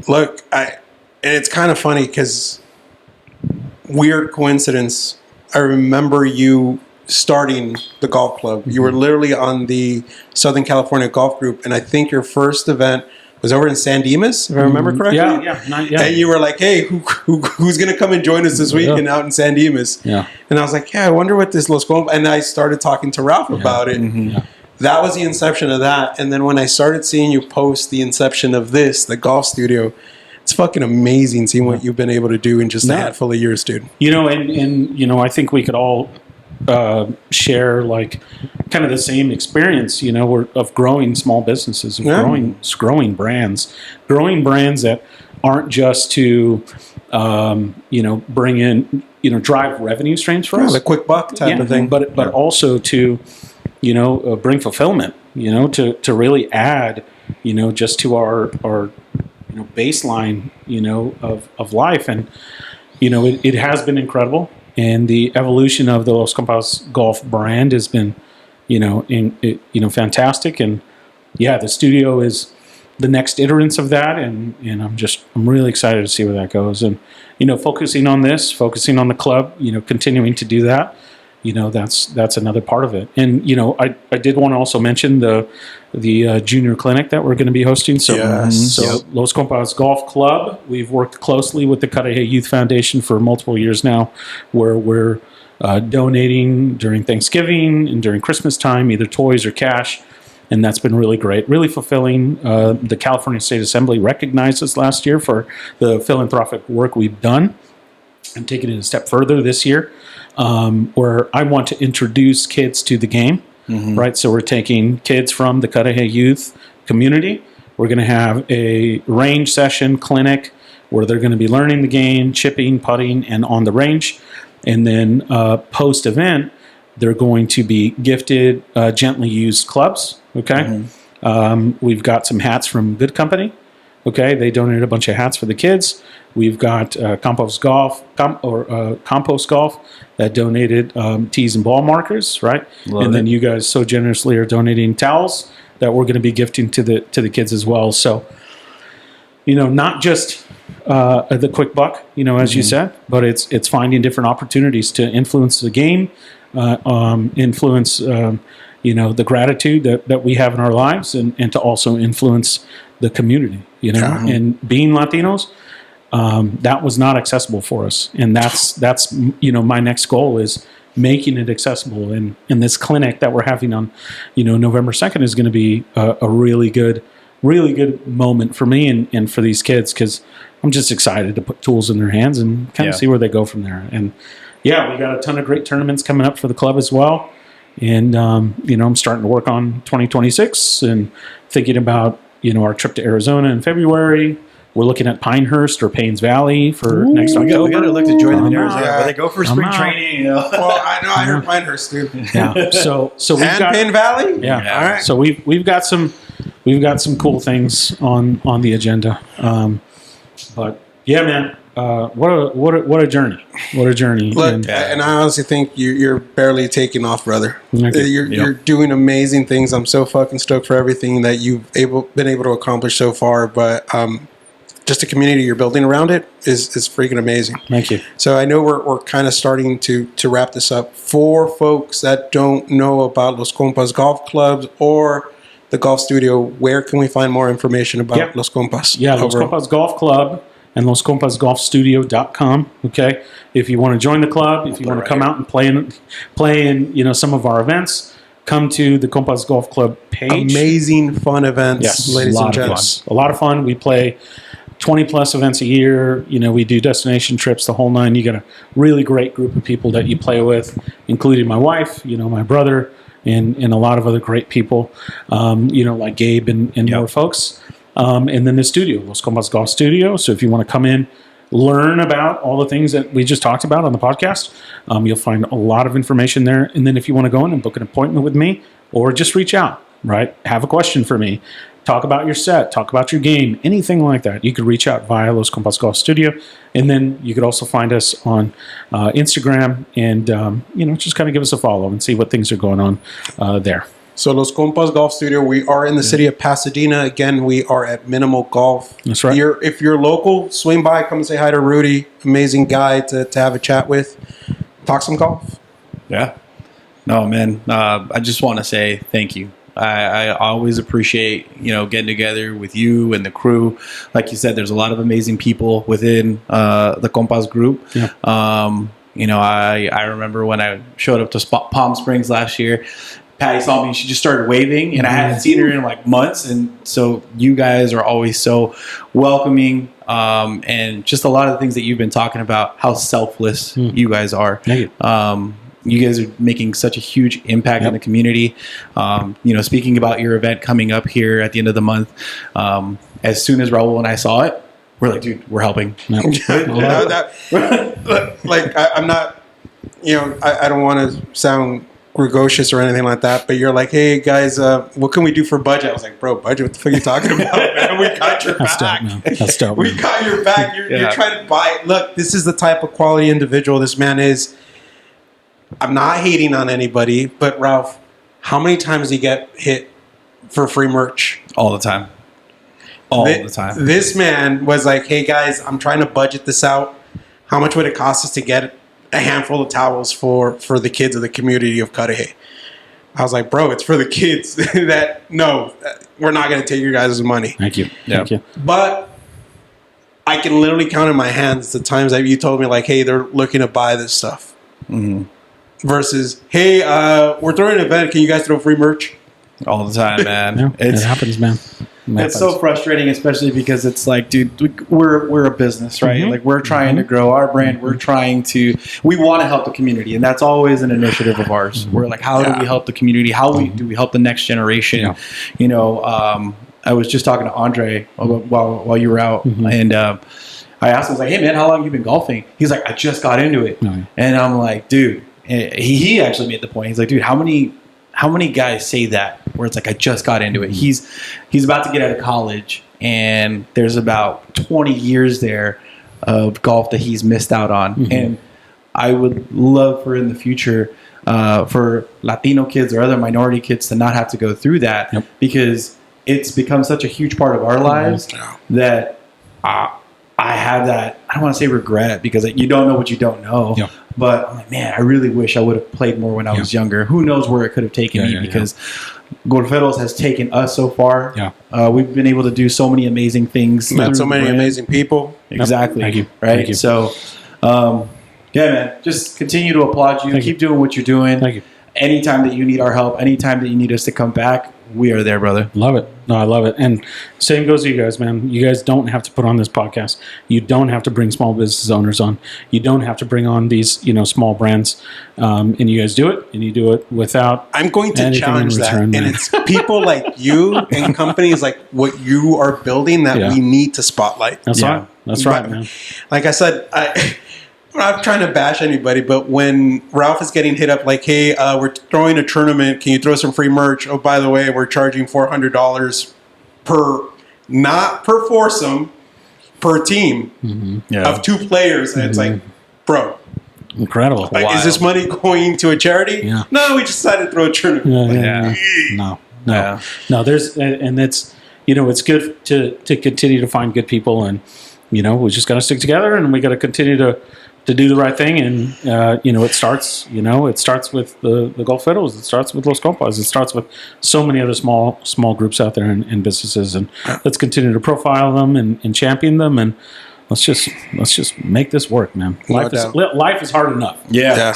look, and it's kind of funny because weird coincidence. I remember you starting the golf club. You were literally on the Southern California Golf Group, and I think your first event was over in San Dimas, if I remember correctly. Yeah. And you were like, "Hey, who's going to come and join us this weekend out in San Dimas?" Yeah. And I was like, "Yeah, I wonder what this Los Compas." And I started talking to Ralph about it. Yeah. That was the inception of that. And then when I started seeing you post the inception of this, the golf studio, it's fucking amazing seeing what you've been able to do in just a handful of years, dude. And I think we could all share like kind of the same experience, of growing small businesses, of growing brands that aren't just to, bring in, drive revenue streams for us. The quick buck type of thing. But also to, bring fulfillment, to really add, just to our baseline, of life. And, it has been incredible. And the evolution of the Los Compas Golf brand has been, fantastic. And the studio is the next iterance of that. And I'm really excited to see where that goes. And, focusing on the club, continuing to do that, that's another part of it. And, I did want to also mention the junior clinic that we're going to be hosting. So Los Compas Golf Club, we've worked closely with the Cudahy Youth Foundation for multiple years now, where we're donating during Thanksgiving and during Christmas time, either toys or cash. And that's been really great, really fulfilling. The California State Assembly recognized us last year for the philanthropic work we've done, and taking it a step further this year, where I want to introduce kids to the game, right? So we're taking kids from the Cudahy youth community. We're going to have a range session clinic where they're going to be learning the game, chipping, putting, and on the range. And then post-event, they're going to be gifted gently used clubs, okay? We've got some hats from Good Company, okay? They donated a bunch of hats for the kids. We've got Compost Golf that donated tees and ball markers, right? Then you guys so generously are donating towels that we're going to be gifting to the kids as well. So, not just the quick buck, as you said, but it's finding different opportunities to influence the game, influence the gratitude that we have in our lives, and to also influence the community. And being Latinos, that was not accessible for us, and that's my next goal is making it accessible. And this clinic that we're having on November 2nd is going to be a really good moment for me and for these kids, because I'm just excited to put tools in their hands and kind of see where they go from there. And we got a ton of great tournaments coming up for the club as well. And I'm starting to work on 2026 and thinking about our trip to Arizona in February. We're looking at Pinehurst or Paynes Valley for next October. We got to look to join them in Arizona. Where they go for spring training. Well, I heard Pinehurst, dude. Yeah. So we've got Payne Valley. Yeah. All right. So we've got some cool things on the agenda. But yeah, man. What a journny! What a journey! Look, and I honestly think you're barely taking off, brother. You're doing amazing things. I'm so fucking stoked for everything that you've been able to accomplish so far. But just the community you're building around it is freaking amazing. Thank you. So I know we're kind of starting to wrap this up. For folks that don't know about Los Compas Golf Clubs or the Golf Studio, where can we find more information about Los Compas? Yeah, Los Compas Golf Club and LosCompasGolfStudio.com. Okay, if you want to join the club, if you want to come out and play in some of our events, come to the Compas Golf Club page. Amazing fun events, ladies and gents. A lot of fun. We play 20 plus events a year. We do destination trips, the whole nine. You got a really great group of people that you play with, including my wife, my brother, and a lot of other great people, like Gabe and more folks. And then the studio, Los Compas Golf Studio. So if you want to come in, learn about all the things that we just talked about on the podcast, you'll find a lot of information there. And then if you want to go in and book an appointment with me, or just reach out, right? Have a question for me. Talk about your set, talk about your game, anything like that. You could reach out via Los Compas Golf Studio. And then you could also find us on Instagram and, just kind of give us a follow and see what things are going on there. So Los Compas Golf Studio, we are in the city of Pasadena. Again, we are at MNML Golf. That's right. If you're local, swing by, come and say hi to Rudy. Amazing guy to have a chat with. Talk some golf. Yeah. No, man. I just want to say thank you. I always appreciate, getting together with you and the crew. Like you said, there's a lot of amazing people within the Compas group. Yeah. I remember when I showed up to Palm Springs last year, Patty saw me and she just started waving, and I hadn't seen her in like months. And so you guys are always so welcoming, and just a lot of the things that you've been talking about, how selfless you guys are. Thank you. You guys are making such a huge impact in the community. Speaking about your event coming up here at the end of the month, as soon as Raul and I saw it, we're like, dude, we're helping. I'm not, I don't want to sound gregocious or anything like that, but you're like, hey guys, what can we do for budget? I was like, bro, budget? What the fuck are you talking about, man? We got your back. That's dope, we got your back. You're trying to buy it. Look, this is the type of quality individual this man is. I'm not hating on anybody, but Ralph, how many times do you get hit for free merch? All the time. All the time. This man was like, hey guys, I'm trying to budget this out. How much would it cost us to get a handful of towels for the kids of the community of Cudahy? I was like, bro, it's for the kids. We're not going to take your guys' money. Thank you. Thank you. But I can literally count in my hands the times that you told me, like, hey, they're looking to buy this stuff. Mm-hmm. Versus, hey, we're throwing an event. Can you guys throw free merch? All the time, man. It happens, man. It's so frustrating, especially because it's like, dude, we're a business, right? Like, we're trying to grow our brand. We want to help the community, and that's always an initiative of ours. We're like, how do we help the community? How do we help the next generation? Yeah. I was just talking to Andre while you were out, and I asked him, I was like, hey man, how long have you been golfing? He's like, I just got into it. And I'm like, dude, he actually made the point. He's like, dude, how many guys say that, where it's like, I just got into it? He's about to get out of college, and there's about 20 years there of golf that he's missed out on. And I would love for in the future for Latino kids or other minority kids to not have to go through that because it's become such a huge part of our lives that I have that, I don't want to say regret because you don't know what you don't know. But I'm like, man, I really wish I would have played more when I was younger. Who knows where it could have taken me because Golferos has taken us so far. We've been able to do so many amazing things. Met so many amazing people. Exactly. Thank you. Right? Thank you. So, yeah, man, just continue to applaud you. Keep doing what you're doing. Thank you. Anytime that you need our help, anytime that you need us to come back, we are there, brother. Love it. No, I love it. And same goes to you guys, man. You guys don't have to put on this podcast. You don't have to bring small business owners on. You don't have to bring on these, small brands. And you guys do it, and you do it without. I'm going to challenge return, that. And it's people like you and companies like what you are building that we need to spotlight. That's right. That's right, man. Like I said, I'm not trying to bash anybody, but when Ralph is getting hit up like, hey, we're throwing a tournament. Can you throw some free merch? Oh, by the way, we're charging $400 not per foursome, per team of 2 players. And it's like, bro. Incredible. Is this money going to a charity? No, we just decided to throw a tournament. No, there's, and it's, it's good to continue to find good people and, we just got to stick together and we got to continue to do the right thing, and it starts with the Golferos, it starts with Los Compas, it starts with so many other small groups out there and businesses, and let's continue to profile them and champion them, and let's just make this work, man. Life is hard enough.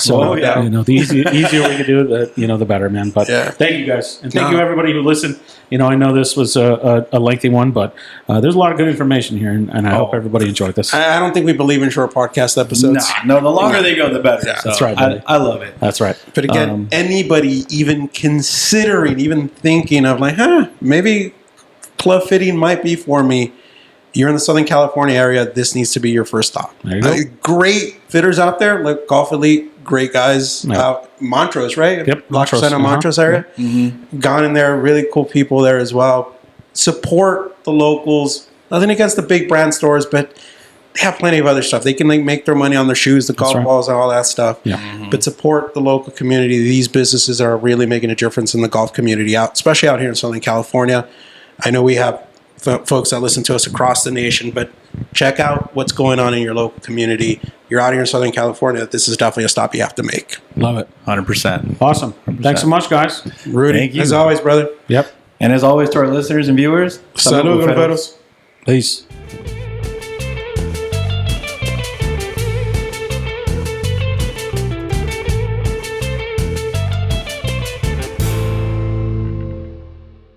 So the easier we can do it, the better, man. But thank you guys, and thank you everybody who listened. I know this was a lengthy one, but there's a lot of good information here, and I hope everybody enjoyed this. I don't think we believe in short podcast episodes. No, the longer they go, the better. So that's right, buddy. I love it. That's right. But again, anybody even considering, even thinking of like, maybe club fitting might be for me. You're in the Southern California area, this needs to be your first stop. There you go. Great fitters out there, like Golf Elite, great guys. Montrose, right? Yep. Montrose area. Gone in there, really cool people there as well. Support the locals. Nothing against the big brand stores, but they have plenty of other stuff. They can make their money on their shoes, the golf balls, and all that stuff. But support the local community. These businesses are really making a difference in the golf community, especially out here in Southern California. I know we have folks that listen to us across the nation, but check out what's going on in your local community. You're out here in Southern California, this is definitely a stop you have to make. Love it. 100%. Awesome. 100%. Thanks so much, guys. Rudy, thank you. as always, brother. Yep. And as always to our listeners and viewers, Salud, Golferos. Peace.